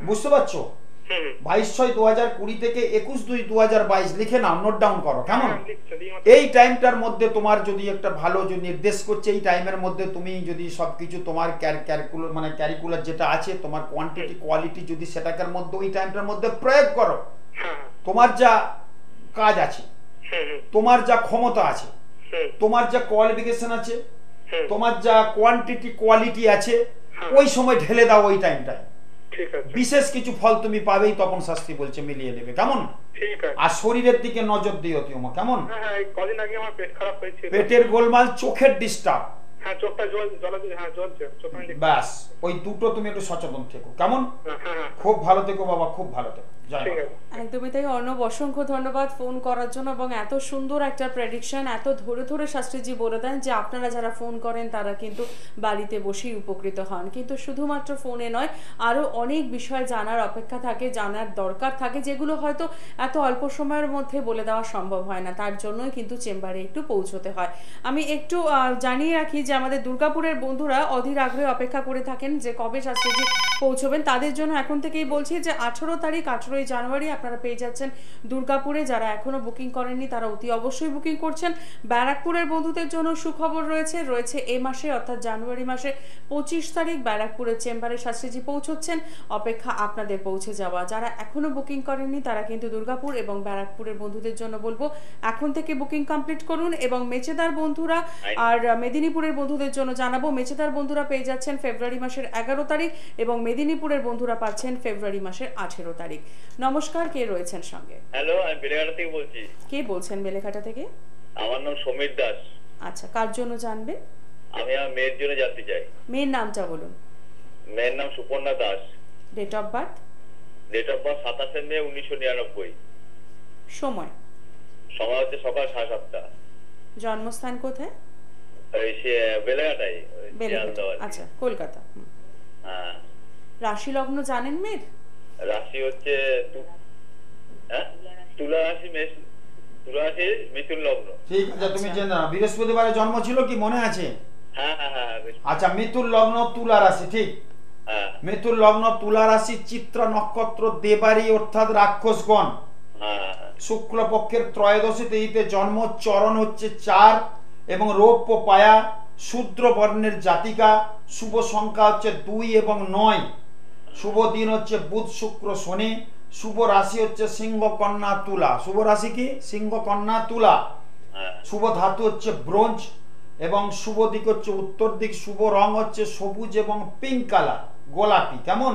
B: বুঝতে পারছো? 22/6/2020 থেকে 21/2/2022 লিখে নাও, নোট ডাউন করো, কেমন? এই টাইমটার মধ্যে তোমার যদি একটা ভালো যে নির্দেশ করছে, এই টাইমের মধ্যে তুমি যদি সবকিছু তোমার ক্যারিকুলার যেটা আছে তোমার কোয়ান্টিটি কোয়ালিটি যদি সেটাকার মধ্যে ওই টাইমটার মধ্যে প্রয়োগ করো, তোমার যা কাজ আছে, তোমার যা ক্ষমতা আছে, তোমার যা কোয়ালিফিকেশন আছে, তোমার যা কোয়ান্টিটি কোয়ালিটি আছে, ওই সময় ঢেলে দাও ওই টাইমটায়, বিশেষ কিছু ফল তুমি পাবেই। তখন শাস্ত্রী বলছে মিলিয়ে নেবে, কেমন? আর শরীরের দিকে নজর দিও তুমি, কেমন?
D: কদিন আগে আমার পেট খারাপ হয়েছে,
B: পেটের গোলমাল, চোখের ডিস্টার্ব,
D: চোখটা জ্বলছে,
B: ব্যাস ওই দুটো তুমি একটু সচেতন থেকো, কেমন? খুব ভালো থেকো বাবা, খুব ভালো থেকো।
A: একদমই তাই অর্ণব, অসংখ্য ধন্যবাদ ফোন করার জন্য এবং এত সুন্দর একটা প্রেডিকশন এত ধরে ধরে শাস্ত্রীজি বলে দেন যে আপনারা যারা ফোন করেন তারা কিন্তু বাড়িতে বসেই উপকৃত হন। কিন্তু শুধুমাত্র ফোনে নয়, আরও অনেক বিষয় জানার অপেক্ষা থাকে, জানার দরকার থাকে, যেগুলো হয়তো এত অল্প সময়ের মধ্যে বলে দেওয়া সম্ভব হয় না, তার জন্যই কিন্তু চেম্বারে একটু পৌঁছতে হয়। আমি একটু জানিয়ে রাখি যে আমাদের দুর্গাপুরের বন্ধুরা অধীর আগ্রহে অপেক্ষা করে থাকেন যে কবে শাস্ত্রীজি পৌঁছবেন, তাদের জন্য এখন থেকেই বলছি যে 18 তারিখ 18 জানুয়ারি আপনারা পেয়ে যাচ্ছেন দুর্গাপুরে। যারা এখনো বুকিং করেননি তারা অতি অবশ্যই বুকিং করছেন। ব্যারাকপুরের বন্ধুদের জন্য সুখবর রয়েছে এই মাসে অর্থাৎ জানুয়ারি মাসে 25 তারিখ ব্যারাকপুরের চেম্বারে শাস্ত্রীজি পৌঁছচ্ছেন, অপেক্ষা আপনাদের পৌঁছে যাওয়া। যারা এখনো বুকিং করেননি তারা কিন্তু দুর্গাপুর এবং ব্যারাকপুরের বন্ধুদের জন্য বলবো এখন থেকে বুকিং কমপ্লিট করুন। এবং মেচেদার বন্ধুরা আর মেদিনীপুরের বন্ধুদের জন্য জানাবো, মেচেদার বন্ধুরা পেয়ে যাচ্ছেন ফেব্রুয়ারি মাসের 11 তারিখ এবং মেদিনীপুরের বন্ধুরা পাচ্ছেন ফেব্রুয়ারি মাসের 18 তারিখ। নমস্কার, কে রয়েছেন সঙ্গে?
E: হ্যালো, আমি বেলেঘাটা থেকে বলছি।
A: কে বলছেন বেলেঘাটা থেকে?
E: আমার নাম সমীর দাস।
A: আচ্ছা, কার জন্য জানবে?
E: আমি আমার মেয়ের জন্য জানতে চাই।
A: মেয়ের নামটা বলুন।
E: মেয়ের নাম Suparna Das.
A: Date of birth?
E: Date of birth 27 May 1999।
A: সময়?
E: সময় হচ্ছে সকাল 7:30।
A: জন্মস্থান কোথায়?
E: ওই সে বেলেঘাটাই।
A: আচ্ছা, কলকাতা।
E: হ্যাঁ।
A: রাশি লগ্ন জানেন মেয়ের?
E: রাশি হচ্ছে তুলা রাশি, তুলা রাশি, মিথুন লগ্ন।
B: ঠিক আছে, তুমি জেনে নাও। বৃহস্পতিবারে জন্ম ছিল কি মনে আছে?
E: হ্যাঁ হ্যাঁ হ্যাঁ।
B: আচ্ছা, মিথুন লগ্ন তুলা রাশি, ঠিক?
E: হ্যাঁ।
B: মিথুন লগ্ন তুলা রাশি, চিত্র নক্ষত্র, দেবারি অর্থাৎ রাক্ষসগণ।
E: হ্যাঁ।
B: শুক্লপক্ষের ত্রয়োদশী তিথিতে জন্ম, চরণ হচ্ছে 4 এবং রৌপ্য পায়া, শূদ্র বর্ণের জাতিকা। শুভ সংখ্যা হচ্ছে 2 এবং 9। শুভ দিন হচ্ছে বুধ শুক্র শনি। শুভ রাশি হচ্ছে সিংহ কন্যা তুলা। শুভ রাশি কি? সিংহ কন্যা তুলা। শুভ ধাতু হচ্ছে ব্রোঞ্জ এবং শুভ দিক হচ্ছে উত্তর দিক। শুভ রং হচ্ছে সবুজ এবং পিঙ্ক কালার, গোলাপি, কেমন?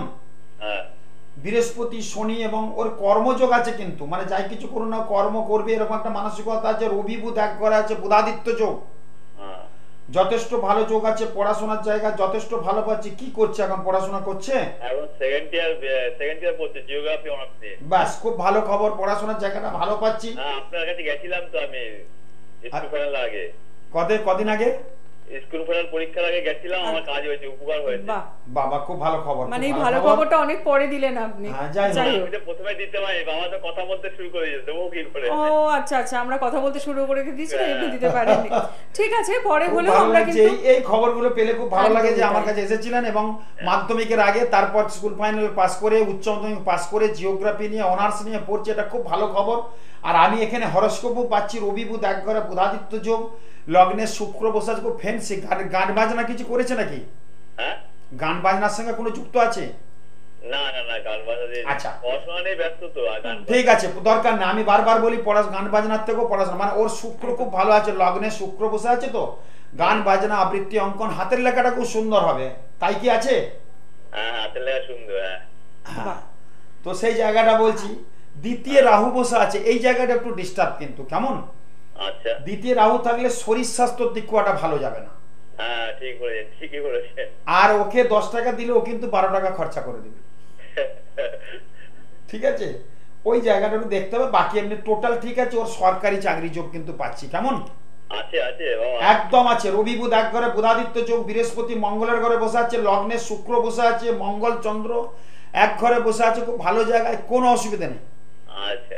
B: বৃহস্পতি শনি এবং ওর কর্মযোগ আছে, কিন্তু মানে যাই কিছু করুন না কর্ম করবে এরকম একটা মানসিকতা আছে। রবি বুধ এক ঘরে আছে, বুধাদিত্য যোগ, যথেষ্ট ভালো যোগ আছে। পড়াশোনার জায়গা যথেষ্ট ভালো পাচ্ছে। কি করছে এখন? পড়াশোনা করছে,
E: এখন সেকেন্ড ইয়ার পড়ছে, জিওগ্রাফি অনার্স নিয়ে।
B: বাস, খুব ভালো খবর, পড়াশোনার জায়গাটা ভালো পাচ্ছি।
E: আপনার কাছে গেছিলাম তো আমি স্কুল ফাইনাল আগে।
B: কদিন আগে?
E: স্কুল ফাইনাল পরীক্ষার আগে গেছিলাম, আমার কাজ হয়েছে, উপকার হয়েছে।
B: বাবা, খুব ভালো খবর।
A: মানে এই ভালো খবরটা অনেক পরে দিলেন আপনি।
E: আমি তো প্রথমে দিতে পারি, বাবা তো কথা বলতে শুরু করে দিয়েছে, দেবো কি করে?
A: ও আচ্ছা আচ্ছা, আমরা কথা বলতে শুরু করে দিয়েছি, একটু দিতে পারেননি। ঠিক আছে, পরে হলেও আমরা কিন্তু
B: এই খবরগুলো পেলে খুব ভালো লাগে যে আমার কাছে এসেছিলেন এবং মাধ্যমিকের আগে, তারপর স্কুল ফাইনাল পাস করে, উচ্চ মাধ্যমিক পাস করে জিওগ্রাফি নিয়ে অনার্স নিয়ে পড়ছে, এটা খুব ভালো খবর। আর আমি এখানে হরস্কোপও পাচ্ছি, রবি বুধ এক ঘরে, বুধাদিত্য যোগ, লগ্নে শুক্র বসে আছে। খুব ফ্যান্সি। গান বাজনা কিছু করেছে নাকি? গান বাজনার সঙ্গে কোনো যুক্ত আছে?
E: না না না, গান বাজনা। আচ্ছা, পড়াশোনা নিয়ে ব্যস্ত তো।
B: ঠিক আছে, দরকার না। আমি বারবার বলি গান বাজনার থেকেও পড়াশোনা, মানে ওর শুক্র খুব ভালো আছে, লগ্নে শুক্র বসে আছে, তো গান বাজনা, আবৃত্তি, অঙ্কন, হাতের লেখাটা খুব সুন্দর হবে। তাই কি আছে?
E: হ্যাঁ, হাতের লেখা সুন্দর।
B: হ্যাঁ, তো সেই জায়গাটা বলছি। দ্বিতীয় রাহু বসে আছে, এই জায়গাটা একটু ডিস্টার্ব কিন্তু, কেমন?
E: আচ্ছা।
B: দ্বিতীয় রাহু থাকলে শরীর স্বাস্থ্যের দিক খুব একটা ভালো যাবে না।
E: হ্যাঁ, ঠিক বলেছেন, ঠিকই বলেছেন।
B: আর ওকে 10 টাকা দিলে ও কিন্তু 12 টাকা খরচা করে দিবে। ঠিক আছে, ওই জায়গাটা একটু দেখতে হবে। বাকি এমনি টোটাল ঠিক আছে। ওর সরকারি চাকরি যোগ কিন্তু পাচ্ছি, কেমন?
E: আছে আছে,
B: একদম আছে। রবি বুধ এক ঘরে, বুধাদিত্য যোগ, বৃহস্পতি মঙ্গলের ঘরে বসে আছে, লগ্নে শুক্র বসে আছে, মঙ্গল চন্দ্র এক ঘরে বসে আছে, খুব ভালো জায়গায়, কোনো অসুবিধা নেই।
E: আচ্ছা,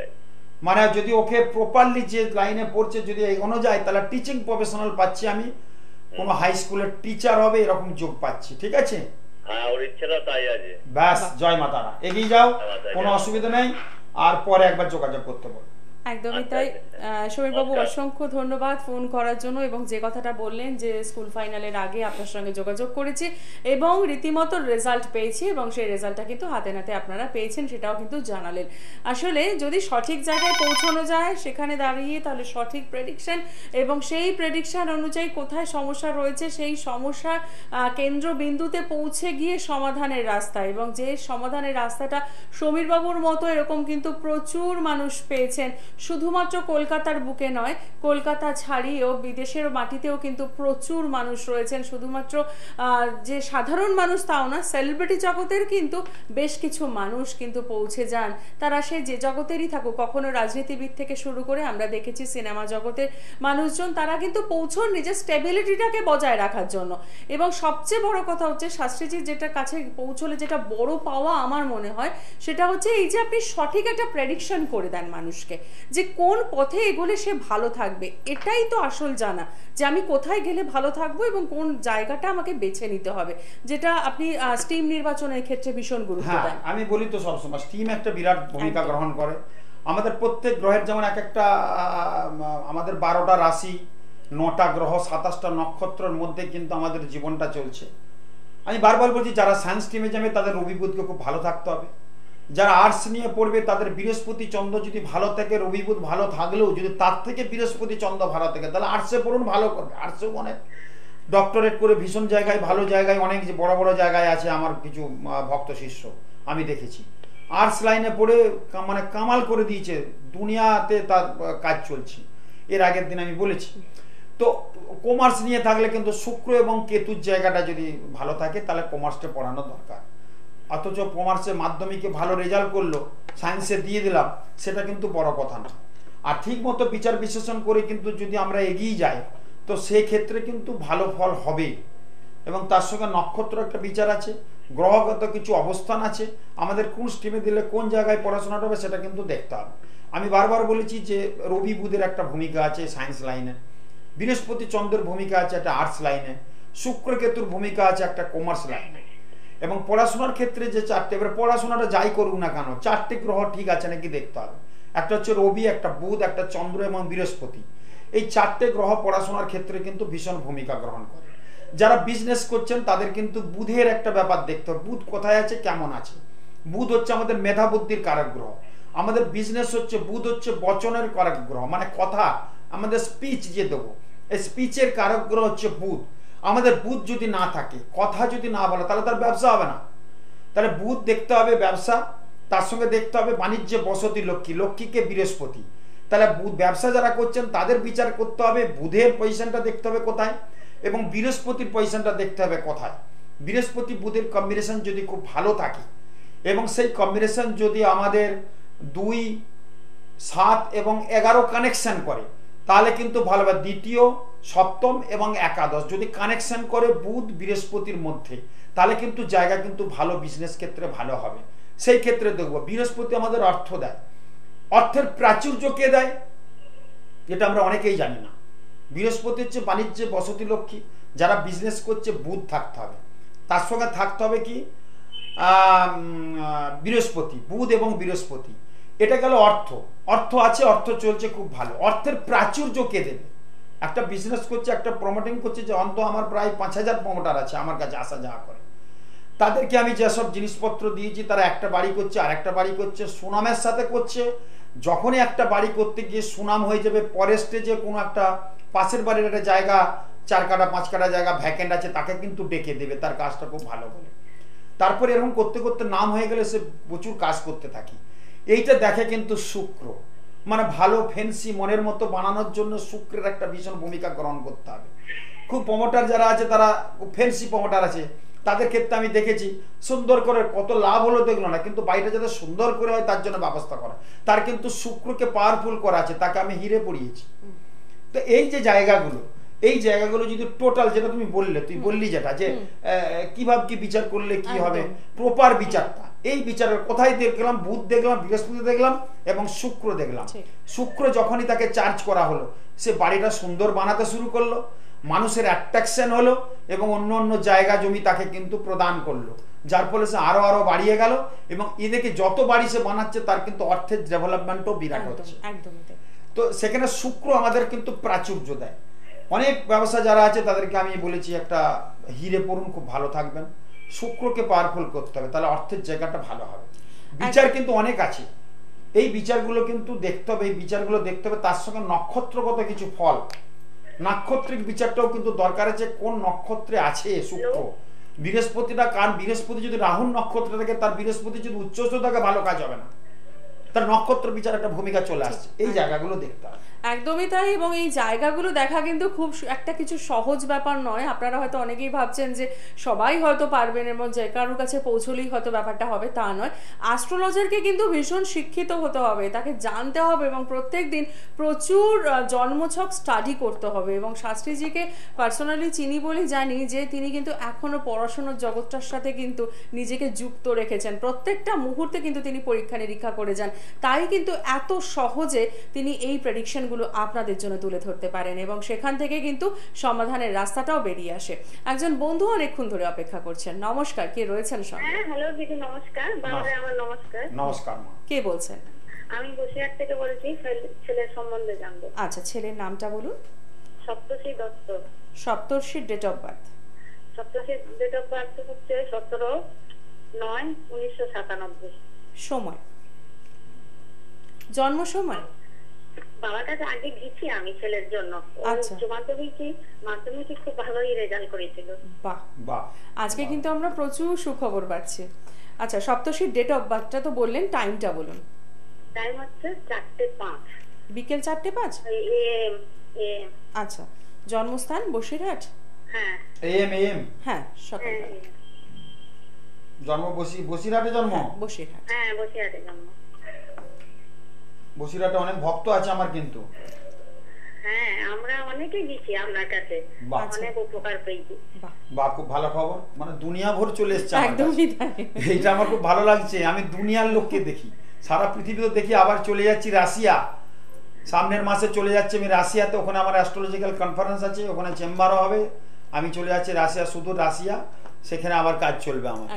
B: মানে যদি ওকে প্রপারলি যে লাইনে পড়ছে যদি এগোনো যায়, তাহলে টিচিং প্রফেশনাল পাচ্ছি আমি। কোনো হাই স্কুলের টিচার হবে এরকম যোগ পাচ্ছি, ঠিক আছে?
E: হ্যাঁ, ওর ইচ্ছাটা তাই আছে।
B: ব্যাস, জয় মাতারা, এগিয়ে যাও, কোনো অসুবিধা নেই। আর পরে একবার যোগাযোগ করতে বলো।
A: একদমই তাই। সমীর বাবু, অসংখ্য ধন্যবাদ ফোন করার জন্য, এবং যে কথাটা বললেন যে স্কুল ফাইনালের আগে আপনার সঙ্গে যোগাযোগ করেছি এবং রীতিমতো রেজাল্ট পেয়েছি, এবং সেই রেজাল্টটা কিন্তু হাতে নাতে আপনারা পেয়েছেন, সেটাও কিন্তু জানালেন। আসলে যদি সঠিক জায়গায় পৌঁছানো যায় সেখানে দাঁড়িয়ে, তাহলে সঠিক প্রেডিকশন এবং সেই প্রেডিকশন অনুযায়ী কোথায় সমস্যা রয়েছে সেই সমস্যার কেন্দ্রবিন্দুতে পৌঁছে গিয়ে সমাধানের রাস্তা, এবং যে সমাধানের রাস্তাটা সমীর বাবুর মতো এরকম কিন্তু প্রচুর মানুষ পেয়েছেন। শুধুমাত্র কলকাতার বুকে নয়, কলকাতা ছাড়িয়েও বিদেশের মাটিতেও কিন্তু প্রচুর মানুষ রয়েছেন। শুধুমাত্র যে সাধারণ মানুষ তাও না, সেলিব্রিটি জগতের কিন্তু বেশ কিছু মানুষ কিন্তু পৌঁছে যান। তারা সে যে জগতেরই থাকুক, কখনো রাজনীতিবিদ থেকে শুরু করে আমরা দেখেছি সিনেমা জগতের মানুষজন, তারা কিন্তু পৌঁছন নিজের স্টেবিলিটিটাকে বজায় রাখার জন্য। এবং সবচেয়ে বড় কথা হচ্ছে শাস্ত্রীজির যেটা কাছে পৌঁছলে যেটা বড় পাওয়া আমার মনে হয়, সেটা হচ্ছে এই যে আপনি সঠিক একটা প্রেডিকশন করে দেন মানুষকে, যে কোন পথে এগোলে সে ভালো থাকবে। এটাই তো আসল জানা, যে আমি কোথায় গেলে ভালো থাকবো এবং কোন জায়গাটা আমাকে বেছে নিতে হবে, যেটা আপনি স্টিম নির্বাচনের ক্ষেত্রে ভীষণ গুরুত্ব দেন।
B: আমি বলি তো সবসময় স্টিম একটা বিরাট ভূমিকা গ্রহণ করে। আমাদের প্রত্যেক গ্রহের যেমন এক একটা, আমাদের 12টা রাশি, 9টা গ্রহ, 27টা নক্ষত্রের মধ্যে কিন্তু আমাদের জীবনটা চলছে। আমি বারবার বলছি, যারা সায়েন্স স্ট্রিমে যাবে তাদের রবি বুধকে খুব ভালো থাকতে হবে। যারা আর্টস নিয়ে পড়বে তাদের বৃহস্পতি চন্দ্র যদি ভালো থাকে, রবি বুধ ভালো থাকলেও যদি তার থেকে বৃহস্পতি চন্দ্র ভালো থাকে, তাহলে আর্টসে পড়ুন, ভালো করবে। আর্টসেও অনেক ডক্টরেট করে ভীষণ জায়গায়, ভালো জায়গায়, অনেক যে বড় বড় জায়গায় আছে আমার কিছু ভক্ত শিষ্য আমি দেখেছি। আর্টস লাইনে পড়ে মানে কামাল করে দিয়েছে, দুনিয়াতে তার কাজ চলছে। এর আগের দিন আমি বলেছি। তো কমার্স নিয়ে থাকলে কিন্তু শুক্র এবং কেতুর জায়গাটা যদি ভালো থাকে তাহলে কমার্সটা পড়ানো দরকার। অথচ কমার্সে মাধ্যমিকে ভালো রেজাল্ট করলো, সায়েন্সে দিয়ে দিলাম, সেটা কিন্তু বড় কথা না। আর ঠিক মতো বিচার বিশ্লেষণ করে কিন্তু যদি আমরা এগিয়ে যাই তো সেই ক্ষেত্রে কিন্তু ভালো ফল হবে। এবং তার সঙ্গে নক্ষত্র একটা বিচার আছে, গ্রহগত কিছু অবস্থান আছে, আমাদের কোন স্ট্রিমে দিলে কোন জায়গায় পড়াশোনাটা হবে সেটা কিন্তু দেখতে হবে। আমি বারবার বলেছি যে রবি বুধের একটা ভূমিকা আছে সায়েন্স লাইনে, বৃহস্পতি চন্দ্রের ভূমিকা আছে একটা আর্টস লাইনে, শুক্র কেতুর ভূমিকা আছে একটা কমার্স লাইনে। এবং পড়াশোনার ক্ষেত্রে যে চারটে, এবার পড়াশোনাটা যাই করুক না কেন, চারটে গ্রহ ঠিক আছে নাকি দেখতে হবে। একটা হচ্ছে রবি, একটা বুধ, একটা চন্দ্র এবং বৃহস্পতি। এই চারটে গ্রহ পড়াশোনার ক্ষেত্রে কিন্তু ভীষণ ভূমিকা গ্রহণ করে। যারা বিজনেস করছেন তাদের কিন্তু বুধের একটা ব্যাপার দেখতে হবে, বুধ কোথায় আছে, কেমন আছে। বুধ হচ্ছে আমাদের মেধা বুদ্ধির কারক গ্রহ। আমাদের বিজনেস হচ্ছে, বুধ হচ্ছে বচনের কারক গ্রহ, মানে কথা, আমাদের স্পিচ যে দেবো, এই স্পিচের কারক গ্রহ হচ্ছে বুধ। আমাদের বুধ যদি না থাকে, কথা যদি না বলে, তাহলে তার ব্যবসা হবে না। তাহলে বুধ দেখতে হবে ব্যবসা, তার সঙ্গে দেখতে হবে বাণিজ্য, বসতি, লক্ষ্মী, লক্ষ্মীকে বৃহস্পতি। তাহলে বুধ ব্যবসা যারা করছেন তাদের বিচার করতে হবে, বুধের পজিশনটা দেখতে হবে কোথায়, এবং বৃহস্পতির পজিশনটা দেখতে হবে কোথায়। বৃহস্পতি বুধের কম্বিনেশন যদি খুব ভালো থাকে এবং সেই কম্বিনেশন যদি আমাদের 2, 7 এবং 11 কানেকশন করে তাহলে কিন্তু ভালো হবে। দ্বিতীয়, সপ্তম এবং একাদশ যদি কানেকশন করে বুধ বৃহস্পতির মধ্যে, তাহলে কিন্তু জায়গা কিন্তু ভালো, বিজনেস ক্ষেত্রে ভালো হবে। সেই ক্ষেত্রে দেখবো বৃহস্পতি আমাদের অর্থ দেয়, অর্থের প্রাচুর্য কে দেয় এটা আমরা অনেকেই জানি না। বৃহস্পতি হচ্ছে বাণিজ্য, বসতি, লক্ষ্মী। যারা বিজনেস করছে বুধ থাকতে হবে, তার সঙ্গে থাকতে হবে কি বৃহস্পতি, বুধ এবং বৃহস্পতি। এটা গেল অর্থ। অর্থ আছে, অর্থ চলছে খুব ভালো। অর্থের প্রাচুর্য কে দেবে? একটা বিজনেস করছে, একটা প্রমোটিং করছে, যে অন্ত আমার প্রায় 5000 প্রমোটার আছে আমার কাছে আসা যাওয়া করে। তাদেরকে আমি যেসব জিনিসপত্র দিয়েছি, তারা একটা বাড়ি করছে, আর একটা বাড়ি করছে, সুনামের সাথে করছে। যখনই একটা বাড়ি করতে গিয়ে সুনাম হয়ে যাবে, পরের স্টেজে কোনো একটা পাশের বাড়ির একটা জায়গা 4 কাঠা 5 কাঠা জায়গা ভ্যাকেন্ট আছে, তাকে কিন্তু ডেকে দেবে তার কাজটা খুব ভালো বলে। তারপরে এরকম করতে করতে নাম হয়ে গেলে সে প্রচুর কাজ করতে থাকি। এইটা দেখে কিন্তু শুক্র, মানে ভালো ফেন্সি মনের মতো বানানোর জন্য শুক্রের একটা ভীষণ ভূমিকা গ্রহণ করতে হবে। খুব প্রমোটার যারা আছে, তারা ফেন্সি প্রমোটার আছে, তাদের ক্ষেত্রে আমি দেখেছি সুন্দর করে, কত লাভ হলো দেখলো না, কিন্তু বাড়িটা যাতে সুন্দর করে হয় তার জন্য ব্যবস্থা করা। তার কিন্তু শুক্রকে পাওয়ারফুল করা আছে, তাকে আমি হিরে পড়িয়েছি। তো এই যে জায়গাগুলো, এই জায়গাগুলো যদি টোটাল, যেটা তুমি বললে, তুই বললি যেটা, যে কিভাবে কি বিচার করলে কি হবে, প্রপার বিচারটা, এই বিচারের কোথায় দেখলাম, বুধ দেখলাম, বৃহস্পতি দেখলাম এবং শুক্র দেখলাম। শুক্র যখনই তাকে চার্জ করা হলো, সে বাড়িটা সুন্দর বানাতে শুরু করলো। মানুষের অ্যাট্রাকশন হলো এবং অন্য অন্য জায়গা জমি তাকে কিন্তু প্রদান করলো, যার ফলে সে আরো আরো বাড়িয়ে গেল এবং এদিকে যত বাড়ি সে বানাচ্ছে তার কিন্তু অর্থের ডেভেলপমেন্টও বিরাট হচ্ছে। তো সেখানে শুক্র আমাদের কিন্তু প্রাচুর্য দেয়। অনেক ব্যবসা যারা আছে তাদেরকে আমি বলেছি একটা হিরে পড়ুন, খুব ভালো থাকবেন। শুক্রকে পাওয়ারফুল করতে হবে, তাহলে অর্থের জায়গাটা ভালো হবে। বিচার কিন্তু অনেক আছে, এই বিচারগুলো কিন্তু দেখতে হবে, এই বিচারগুলো দেখতে হবে, তার সঙ্গে নক্ষত্রগত কিছু ফল, নাক্ষত্রিক বিচারটাও কিন্তু দরকার আছে। কোন নক্ষত্রে আছে শুক্র, বৃহস্পতিটা কার, বৃহস্পতি যদি রাহুর নক্ষত্রে থাকে, তার বৃহস্পতি যদি উচ্চস্থ থাকে ভালো কাজ হবে না, তার নক্ষত্র বিচার একটা ভূমিকা চলে আসছে। এই জায়গাগুলো দেখতে হবে।
A: একদমই তাই, এবং এই জায়গাগুলো দেখা কিন্তু খুব একটা কিছু সহজ ব্যাপার নয়। আপনারা হয়তো অনেকেই ভাবছেন যে সবাই হয়তো পারবেন এবং যে কারোর কাছে পৌঁছলেই হয়তো ব্যাপারটা হবে, তা নয়। অ্যাস্ট্রোলজারকে কিন্তু ভীষণ শিক্ষিত হতে হবে, তাকে জানতে হবে এবং প্রত্যেক দিন প্রচুর জন্মছক স্টাডি করতে হবে। এবং শাস্ত্রীজিকে পার্সোনালি চিনি বলেই জানি যে তিনি কিন্তু এখনো পড়াশোনার জগৎটার সাথে কিন্তু নিজেকে যুক্ত রেখেছেন। প্রত্যেকটা মুহূর্তে কিন্তু তিনি পরীক্ষা নিরীক্ষা করে যান, তাই কিন্তু এত সহজে তিনি এই প্রেডিকশন গুলো আপনাদের জন্য তুলে ধরতে পারেন এবং সেখান থেকে কিন্তু সমাধানের রাস্তাটাও বেরিয়ে আসে। একজন বন্ধু অনেকক্ষণ ধরে অপেক্ষা করছেন। নমস্কার, কে রয়েছেন সঙ্গে?
F: হ্যাঁ, হ্যালো দিদি, নমস্কার। বাবারে আমার নমস্কার।
B: নমস্কার মা,
A: কে বলছেন?
F: আমি বসিরহাট থেকে বলছি, ছেলের সম্বন্ধে জানবো।
A: আচ্ছা, ছেলের নামটা বলুন।
F: সপ্তর্ষি দত্ত।
A: সপ্তর্ষির ডেট অফ বার্থ?
F: সপ্তর্ষির ডেট অফ বার্থ হচ্ছে 17/9/1997।
A: সময়, জন্ম সময়?
F: বাবার কাছে আগে গেছি আমি ছেলের জন্য।
A: আচ্ছা,
F: মাধ্যমিকে খুব ভালোই রেজাল্ট করেছিল।
A: বাহ বাহ, আজকে কিন্তু আমরা প্রচুর সুখবর পাচ্ছি। আচ্ছা, সপ্তর্ষির ডেট অফ বার্থটা তো বললেন, টাইমটা বলুন।
F: টাইম হচ্ছে 4:05,
A: বিকেল 4:05
F: AM।
A: আচ্ছা, জন্মস্থান বসিরহাট?
F: হ্যাঁ।
B: AM?
A: হ্যাঁ, সকাল।
B: জন্ম বসিরহাটে জন্ম?
A: বসিরহাট।
F: হ্যাঁ, বসিরহাটে জন্ম।
B: বসিরহাটে অনেক ভক্ত আছে আমার কিন্তু।
F: হ্যাঁ, আমরা অনেকে গেছি আপনার কাছে, অনেক উপকার পেয়েছি।
B: বাহ, খুব ভালো খবর, মানে দুনিয়া ভর চলে এসেছে।
A: একদমই তাই,
B: এইটা আমার খুব ভালো লাগছে। আমি দুনিয়ার লোককে দেখি, সারা পৃথিবীতে দেখি। আবার চলে যাচ্ছি রাশিয়া, সামনের মাসে চলে যাচ্ছি আমি রাশিয়াতে। ওখানে আমার অ্যাস্ট্রোলজিক্যাল কনফারেন্স আছে, ওখানে চেম্বারও হবে। আমি চলে যাচ্ছি রাশিয়া, শুধু রাশিয়া, সেখানে আবার কাজ চলবে আমার।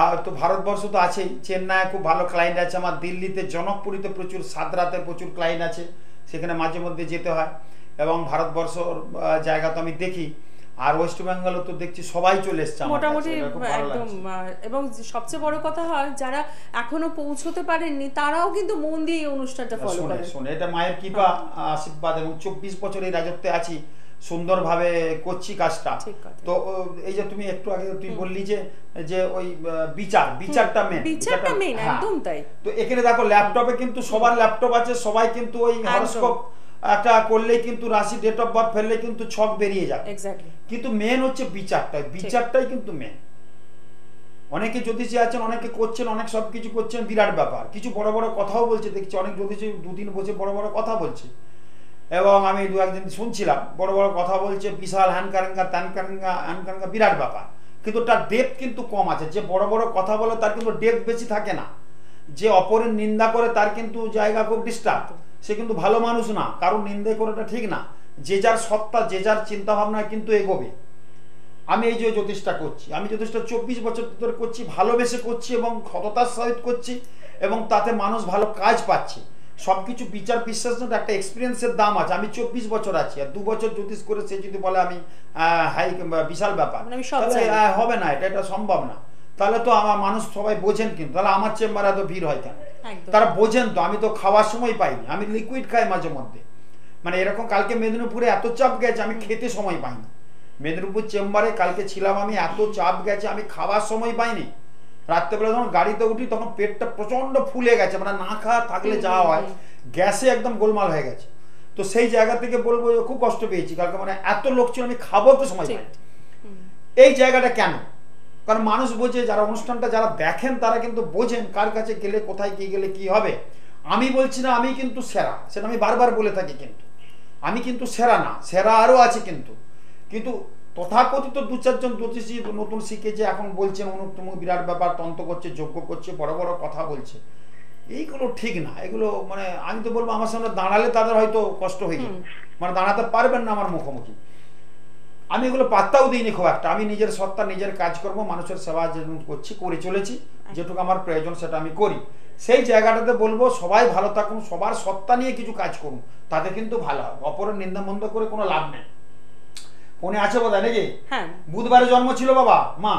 B: আর তো ভারতবর্ষ তো আছেই, চেন্নাইয়ে খুব ভালো ক্লায়েন্ট আছে আমার, দিল্লিতে জনকপুরীতে প্রচুর, সাদরাতে প্রচুর ক্লায়েন্ট আছে, সেখানে মাঝে মধ্যে যেতে হয়। এবং ভারতবর্ষর জায়গা তো আমি দেখি, আর ওয়েস্ট বেঙ্গলও তো দেখছি সবাই চলে এসছে
A: মোটামুটি একদম। এবং সবচেয়ে বড় কথা হয়, যারা এখনো পৌঁছতে পারেননি তারাও কিন্তু মন দিয়ে এই অনুষ্ঠানটা ফলো করে।
B: শোনে, এটা মায়ের কৃপা, আশীর্বাদ। এবং 24 বছর এই রাজত্বে আছি, সুন্দরভাবে করছি কাজটা। তো এই যে তুমি একটু আগে তুই বললি যে ওই বিচারটা মেন,
A: একদম তাই।
B: তো এখানে দেখো ল্যাপটপে কিন্তু সবার ল্যাপটপ আছে, সবাই কিন্তু ওই হরোস্কোপ একটা করলেই কিন্তু রাশি ডেট অফ বার্থ ফেললে কিন্তু ছক বেরিয়ে যাবে। কিন্তু মেন হচ্ছে বিচারটাই কিন্তু মেন। অনেকে জ্যোতিষী আছেন, অনেকে করছেন, অনেক সবকিছু করছেন, বিরাট ব্যাপার। কিছু বড় বড় কথাও বলছে, দেখছি অনেক জ্যোতিষী দুদিন বসে বড় বড় কথা বলছে। এবং আমি দু একদিন শুনছিলাম বড় বড় কথা বলছে, বিশাল হ্যানকারেঙ্গা ত্যানকারেঙ্গা হ্যানকারেঙ্গা, বিরাট ব্যাপার। কিন্তু তার ডেপথ কিন্তু কম আছে। যে বড় বড় কথা বলে তার কিন্তু ডেপথ বেশি থাকে না। যে অপরের নিন্দা করে তার কিন্তু জায়গা খুব ডিস্টার্ব, সে কিন্তু ভালো মানুষ না। কারণ নিন্দা করাটা ঠিক না। যে যার সত্তা, যে যার চিন্তা ভাবনা কিন্তু এগোবে। আমি এই যে জ্যোতিষটা করছি, আমি জ্যোতিষটা 24 বছর ধরে করছি, ভালোবেসে করছি এবং সততার সহিত করছি, এবং তাতে মানুষ ভালো কাজ পাচ্ছে। সবকিছু বিচার বিশ্বাস একটা এক্সপিরিয়েন্সের দাম আছে। আমি 24 বছর আছি, আর 2 বছর জ্যোতিষ করে সে যদি বলে আমি বিশাল ব্যাপার, হবে না, এটা সম্ভব না। তাহলে তো আমার মানুষ সবাই বোঝেন, কিন্তু তাহলে আমার চেম্বারে এত ভিড় হয় কেন? তারা বোঝেন তো। আমি তো খাওয়ার সময় পাইনি, আমি লিকুইড খাই মাঝে মধ্যে। মানে এরকম কালকে মেদিনীপুরে এত চাপ গেছে, আমি খেতে সময় পাইনি। মেদিনীপুর চেম্বারে কালকে ছিলাম আমি, এত চাপ গেছে আমি খাওয়ার সময় পাইনি। রাত্রেবেলা যখন গাড়িতে উঠি তখন পেটটা প্রচন্ড ফুলে গেছে, মানে না খাওয়া থাকলে যাওয়া হয়, গ্যাসে একদম গোলমাল হয়ে গেছে। তো সেই জায়গা থেকে বলবো খুব কষ্ট পেয়েছি কালকে, মানে এত লোক ছিল, আমি খাবো তো সময় পাইনি। এই জায়গাটা কেন? কারণ মানুষ বোঝে, যারা অনুষ্ঠানটা যারা দেখেন তারা কিন্তু বোঝেন কার কাছে গেলে, কোথায় কি গেলে কি হবে। আমি বলছি না আমি কিন্তু সেরা, সেটা আমি বারবার বলে থাকি, কিন্তু আমি কিন্তু সেরা না, সেরা আরো আছে। কিন্তু তথাকথিত 2-4 জন জ্যোতিষী নতুন শিখেছে, এখন বলছেন অনুক তুমুক বিরাট ব্যাপার, তন্ত্র করছে, যজ্ঞ করছে, বড় বড় কথা বলছে। এইগুলো ঠিক না। এগুলো মানে আমি তো বলবো আমার সামনে দাঁড়ালে তাদের হয়তো কষ্ট হয়ে যাবে, মানে দাঁড়াতে পারবেন না আমার মুখোমুখি। আমি এগুলো পাত্তাও দিইনি খুব একটা। আমি নিজের সত্তা, নিজের কাজ করবো, মানুষের সেবা যেমন করছি করে চলেছি, যেটুকু আমার প্রয়োজন সেটা আমি করি। সেই জায়গাটাতে বলবো সবাই ভালো থাকুন, সবার সত্তা নিয়ে কিছু কাজ করুন, তাতে কিন্তু ভালো হবে। অপরের নিন্দা মন্দ করে কোনো লাভ নেই। ফোনে আছে বোধ হয় নাকি?
A: হ্যাঁ,
B: বুধবারে জন্ম ছিল বাবা মা?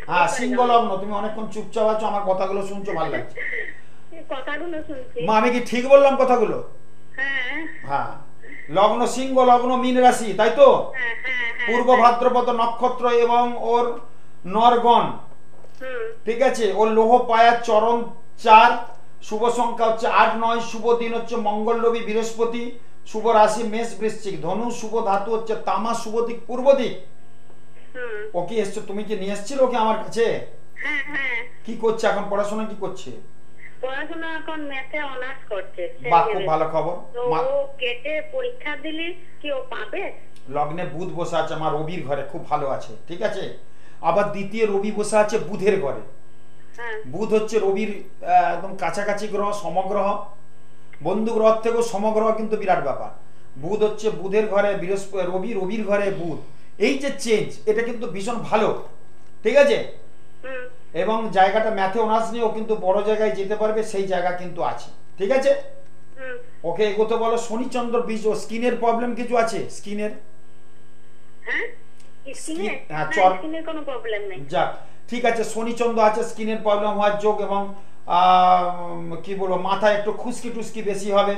B: হ্যাঁ, সিংহ লগ্ন। তুমি অনেকক্ষণ চুপচাপ আছো, আমার কথাগুলো শুনছো, ভালো লাগছে।
F: কথাগুলো শুনছি।
B: মা আমি কি ঠিক বললাম কথাগুলো?
F: হ্যাঁ
B: হ্যাঁ, লগ্ন সিংহ লগ্ন, মীন রাশি, তাই তো? পূর্ব ভাদ্রপদ নক্ষত্র এবং ওর নরগণ, ঠিক আছে? ওর লৌহ পায়া চরণ 4, শুভ সংখ্যা হচ্ছে 8, 9, শুভ দিন হচ্ছে মঙ্গল রবি বৃহস্পতি, শুভ রাশি মেষ বৃশ্চিক, ধনু, শুভ ধাতু হচ্ছে তামা, শুভ দিক পূর্ব দিক। ও কি এসছো? তুমি কি নিয়ে এসেছিল ওকে আমার কাছে? কি করছে এখন? পড়াশোনা কি করছে?
F: পড়াশোনা এখন ম্যাথে অনার্স করছে।
B: বাহ, খুব ভালো খবর।
F: ও কেটে পরীক্ষা দিলে কি ও পাবে?
B: লগ্নে বুধ বসে আছে আমার রবির ঘরে, খুব ভালো আছে, ঠিক আছে? আবার দ্বিতীয় রবি বসে আছে বুধের ঘরে। বুধ হচ্ছে রবির একদম কাছাকাছি গ্রহ, সমগ্রহ, বন্ধু গ্রহ থেকেও সমগ্রহ, কিন্তু বিরাট ব্যাপার। বুধ হচ্ছে বুধের ঘরে বৃহস্পতি, রবির ঘরে বুধ। এই যে চেঞ্জ, এটা কিন্তু ভীষণ ভালো, ঠিক আছে? এবং জায়গাটা ম্যাথে অনার্স নিয়ে ও কিন্তু বড় জায়গায় যেতে পারবে, সেই জায়গা কিন্তু আছে, ঠিক আছে? ওকে এগোতে বলো। শনি চন্দ্র বীজ, ও স্কিনের প্রবলেম কিছু আছে? স্কিনের
F: কোনো প্রবলেম নেই।
B: যাক, ঠিক আছে। শনি চন্দ্র আছে, স্কিনের প্রবলেম হওয়ার যোগ, এবং কি বলবো, মাথায় একটু খুশকি টুসকি বেশি হবে,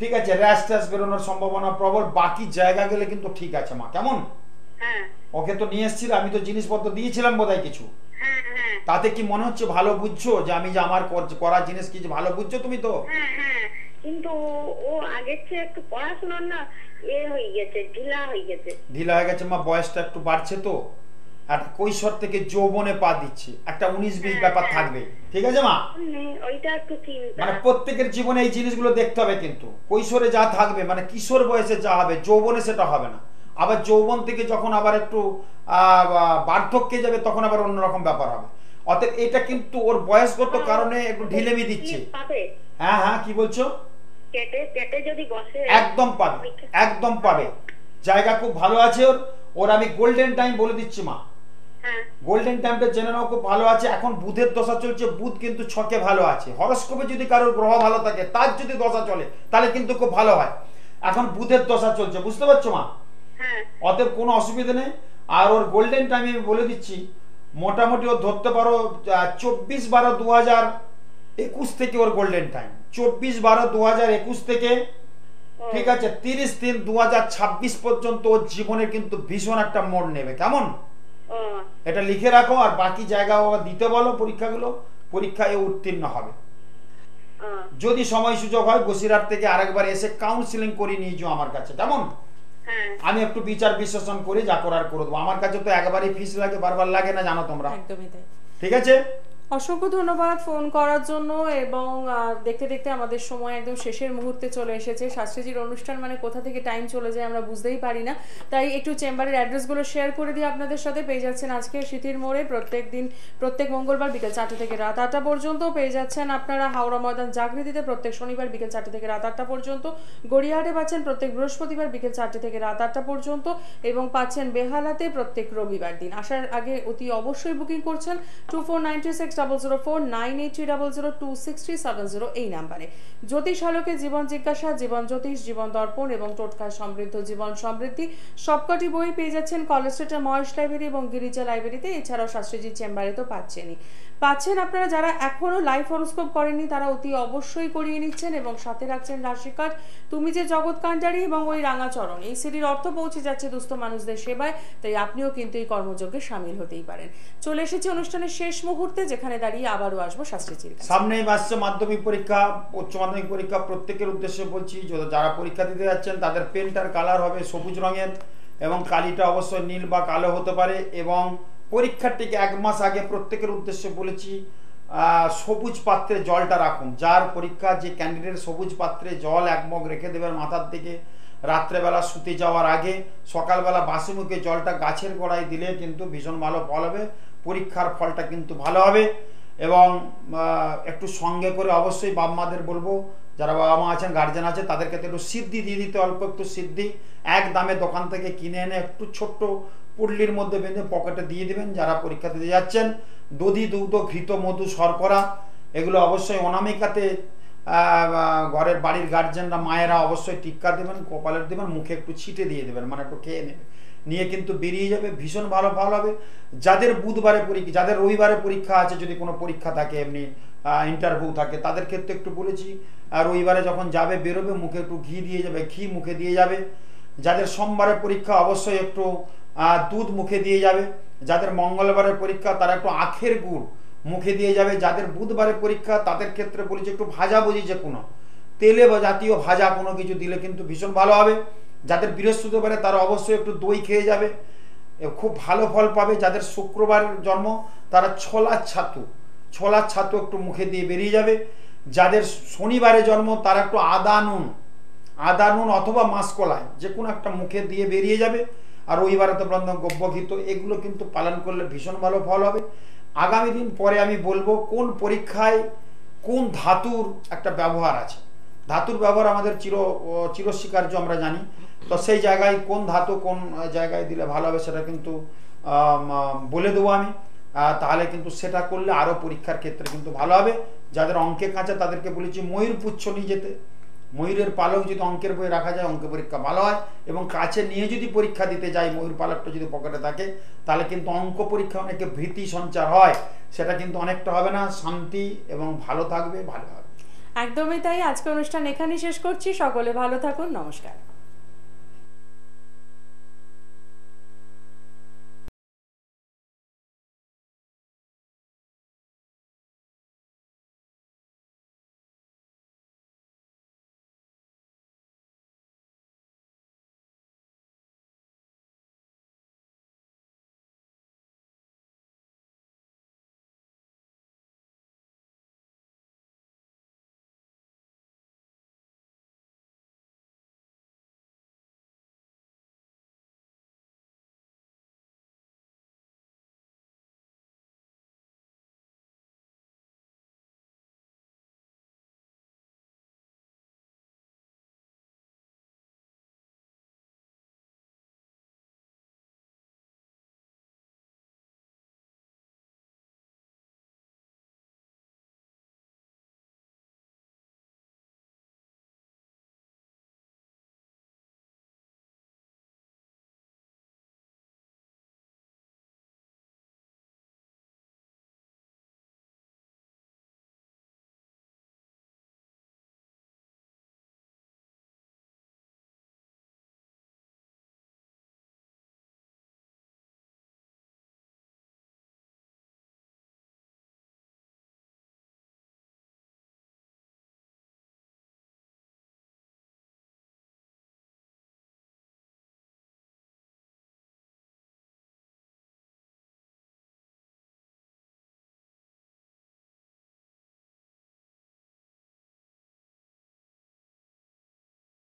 B: ঠিক আছে? র্যাশ ট্যাশ বেরোনোর সম্ভাবনা প্রবল। বাকি জায়গা গেলে কিন্তু ঠিক আছে মা, কেমন? ওকে তো নিয়ে এসেছিল, আমি তো জিনিসপত্র দিয়েছিলাম বোধহয় কিছু। তাতে কি মনে হচ্ছে ভালো বুঝছো যে আমি যে আমার করা জিনিস কিছু ভালো বুঝছো তুমি তো?
F: কিন্তু ও আগের চেয়ে একটু পড়াশোনার না হয়ে গেছে, ঢিলা হয়ে গেছে
B: মা। বয়সটা একটু বাড়ছে তো, আর কৈশোর থেকে যৌবনে পা দিচ্ছে, একটা 19-20 ব্যাপার থাকবে, ঠিক আছে মা?
F: ওইটা একটু চিন্তা।
B: মানে প্রত্যেকের জীবনে এই জিনিসগুলো দেখতে হবে, কিন্তু কৈশোরে যা থাকবে, মানে কিশোর বয়সে যা হবে, যৌবনে সেটা হবে না। আবার যৌবন থেকে যখন আবার একটু বার্ধক্যে যাবে, তখন আবার অন্যরকম ব্যাপার হবে। অতএব এটা কিন্তু ওর বয়সগত কারণে একটু ঢিলেমি দিচ্ছে। হ্যাঁ, কি বলছো?
F: কেটে যদি বসে
B: একদম পাবে, একদম পাবে। জায়গা খুব ভালো আছে ওর আমি গোল্ডেন টাইম বলে দিচ্ছি মা। গোল্ডেন টাইমটা জেনে নাও, খুব ভালো আছে। এখন বুধের দশা চলছে, বুধ কিন্তু ছকে ভালো আছে। হরস্কোপে যদি কারোর গ্রহ ভালো থাকে, তার যদি দশা চলে, তাহলে কিন্তু খুব ভালো হয়। এখন বুধের দশা চলছে, বুঝতে পারছো মা? অতএব কোনো অসুবিধা নেই। আর ওর গোল্ডেন টাইম আমি বলে দিচ্ছি, মোটামুটি ও ধরতে পারো 24/12/2021 থেকে ওর গোল্ডেন টাইম। 24/12/2021 থেকে, ঠিক আছে, 30/3/2026 পর্যন্ত ওর জীবনে কিন্তু ভীষণ একটা মোড় নেবে, কেমন? এটা লিখে রাখো। আর বাকি জায়গা দিতে বলো, পরীক্ষায় উত্তীর্ণ হবে। যদি সময় সুযোগ হয় বসিরহাট থেকে আরেকবার এসে কাউন্সিলিং করে নিয়ে যাও আমার কাছে, কেমন? আমি একটু বিচার বিশ্লেষণ করে যা করার করে দেবো। আমার কাছে তো একবারই ফিস লাগে, বারবার লাগে না, জানো তোমরা।
A: একদমই তাই।
B: ঠিক আছে,
A: অসংখ্য ধন্যবাদ ফোন করার জন্য। এবং দেখতে দেখতে আমাদের সময় একদম শেষের মুহূর্তে চলে এসেছে। শাস্ত্রীজির অনুষ্ঠান মানে কোথা থেকে টাইম চলে যায় আমরা বুঝতেই পারি না। তাই একটু চেম্বারের অ্যাড্রেসগুলো শেয়ার করে দিই আপনাদের সাথে। পেয়ে যাচ্ছেন আজকে সিথির মোড়ে প্রত্যেক মঙ্গলবার বিকেল 4টা থেকে রাত 8টা পর্যন্ত। পেয়ে যাচ্ছেন আপনারা হাওড়া ময়দান জাগৃতিতে প্রত্যেক শনিবার বিকেল 4টা থেকে রাত 8টা পর্যন্ত। গড়িয়াহাটে পাচ্ছেন প্রত্যেক বৃহস্পতিবার বিকেল 4টে থেকে রাত 8টা পর্যন্ত। এবং পাচ্ছেন বেহালাতে প্রত্যেক রবিবার দিন। আসার আগে অতি অবশ্যই বুকিং করছেন 2496004983002637 এই নাম্বারে। জ্যোতিষ আলোকে জীবন জিজ্ঞাসা, জীবন জ্যোতিষ, জীবন দর্পণ এবং টোটকায় সমৃদ্ধ জীবন সমৃদ্ধি সবকটি বই পেয়ে যাচ্ছেন কলেজ স্ট্রিটের মহেশ লাইব্রেরি এবং গিরিজা লাইব্রেরিতে। এছাড়াও শাস্ত্রীজির চেম্বারে তো পাচ্ছেন আপনারা। যারা এখনো লাইভ হরোস্কোপ করেননি তারা অতি অবশ্যই করিয়ে নিচ্ছেন এবং সাথে রাখছেন রাশিকার্ড, তুমি যে জগৎ কাণ্ডারি এবং ওই রাঙাচরণ। এই সিডির অর্থ পৌঁছে যাচ্ছে দুস্থ মানুষদের সেবায়, তাই আপনিও কিন্তু এই কর্মযজ্ঞে সামিল হতেই পারেন। চলে এসেছি অনুষ্ঠানের শেষ মুহূর্তে, যেখানে দাঁড়িয়ে আবারও আসবো শাস্ত্রীজির কাছে।
B: সামনেই আসছে মাধ্যমিক পরীক্ষা, উচ্চ মাধ্যমিক পরীক্ষা। প্রত্যেকের উদ্দেশ্যে বলছি, যারা পরীক্ষা দিতে যাচ্ছেন তাদের পেনটার কালার হবে সবুজ রঙের এবং কালিটা অবশ্যই নীল বা কালো হতে পারে। এবং পরীক্ষার ঠিক 1 মাস আগে প্রত্যেকের উদ্দেশ্যে বলেছি সবুজ পাত্রে জলটা রাখুন। যার পরীক্ষা, যে ক্যান্ডিডেট, সবুজ পাত্রে জল 1 মগ রেখে দেবেন মাথার দিকে। রাত্রেবেলা শুতে যাওয়ার আগে, সকালবেলা বাসি মুখে জলটা গাছের গোড়ায় দিলে কিন্তু ভীষণ ভালো ফল হবে। পরীক্ষার ফলটা কিন্তু ভালো হবে। এবং একটু সঙ্গে করে অবশ্যই বাবা মাদের বলবো, যারা বাবা মা আছেন, গার্জেন আছে, তাদেরকে একটু সিদ্ধি দিয়ে দিতে, অল্প একটু সিদ্ধি এক দামে দোকান থেকে কিনে এনে একটু ছোট্ট পুডলির মধ্যে বেঁধে পকেটে দিয়ে দিবেন যারা পরীক্ষা দিতে যাচ্ছেন। দধি, দুগ্ধ, ঘৃত, মধু, শর্করা এগুলো অবশ্যই অনামিকাতে ঘরের বাড়ির গার্জেনরা, মায়েরা অবশ্যই টিক্কা দেবেন, কপালের দেবেন, মুখে একটু ছিটে দিয়ে দেবেন, মানে একটু খেয়ে নেবে, নিয়ে কিন্তু বেরিয়ে যাবে, ভীষণ ভালো ফল হবে। যাদের বুধবারে পরীক্ষা, যাদের রবিবারে পরীক্ষা আছে, যদি কোনো পরীক্ষা থাকে এমনি ইন্টারভিউ থাকে, তাদের ক্ষেত্রে একটু বলেছি রবিবারে যখন যাবে বেরোবে মুখে একটু ঘি দিয়ে যাবে, ঘি মুখে দিয়ে যাবে। যাদের সোমবারে পরীক্ষা অবশ্যই একটু দুধ মুখে দিয়ে যাবে। যাদের মঙ্গলবারের পরীক্ষা তারা একটু আখের গুড় মুখে দিয়ে যাবে। যাদের বুধবারের পরীক্ষা তাদের ক্ষেত্রে বলেছি একটু ভাজা ভুজি, যে কোনো তেলে বা জাতীয় ভাজা কোনো কিছু দিলে কিন্তু ভীষণ ভালো হবে। যাদের বৃহস্পতিবারে তারা অবশ্যই একটু দই খেয়ে যাবে, খুব ভালো ফল পাবে। যাদের শুক্রবারের জন্ম তারা ছোলার ছাতু একটু মুখে দিয়ে বেরিয়ে যাবে। যাদের শনিবারে জন্ম তারা একটু আদা নুন অথবা মাসকলাই যে কোনো একটা মুখে দিয়ে বেরিয়ে যাবে। আর রবিবারে তো গব্যঘৃত, এগুলো কিন্তু পালন করলে ভীষণ ভালো ফল হবে। আগামী দিন পরে আমি বলবো কোন পরীক্ষায় কোন ধাতুর একটা ব্যবহার আছে। ধাতুর ব্যবহার আমাদের চিরস্বীকার্য, আমরা জানি। তো সেই জায়গায় কোন ধাতু কোন জায়গায় দিলে ভালো হবে সেটা কিন্তু বলে দেবো আমি। তাহলে কিন্তু সেটা করলে আরও পরীক্ষার ক্ষেত্রে কিন্তু ভালো হবে। যাদের অঙ্কে কাঁচা তাদেরকে বলেছি ময়ূর পুচ্ছ নিয়ে যেতে। ময়ূরের পালক যদি অঙ্কের বই রাখা যায় অঙ্কে পরীক্ষা ভালো হয়, এবং কাছে নিয়ে যদি পরীক্ষা দিতে যায় ময়ূর পালকটা যদি পকেটে থাকে তাহলে কিন্তু অঙ্ক পরীক্ষা অনেকে ভীতি সঞ্চার হয়, সেটা কিন্তু অনেকটা হবে না, শান্তি এবং ভালো থাকবে, ভালো হবে।
A: একদমই তাই। আজকে অনুষ্ঠান এখানেই শেষ করছি। সকলে ভালো থাকুন, নমস্কার।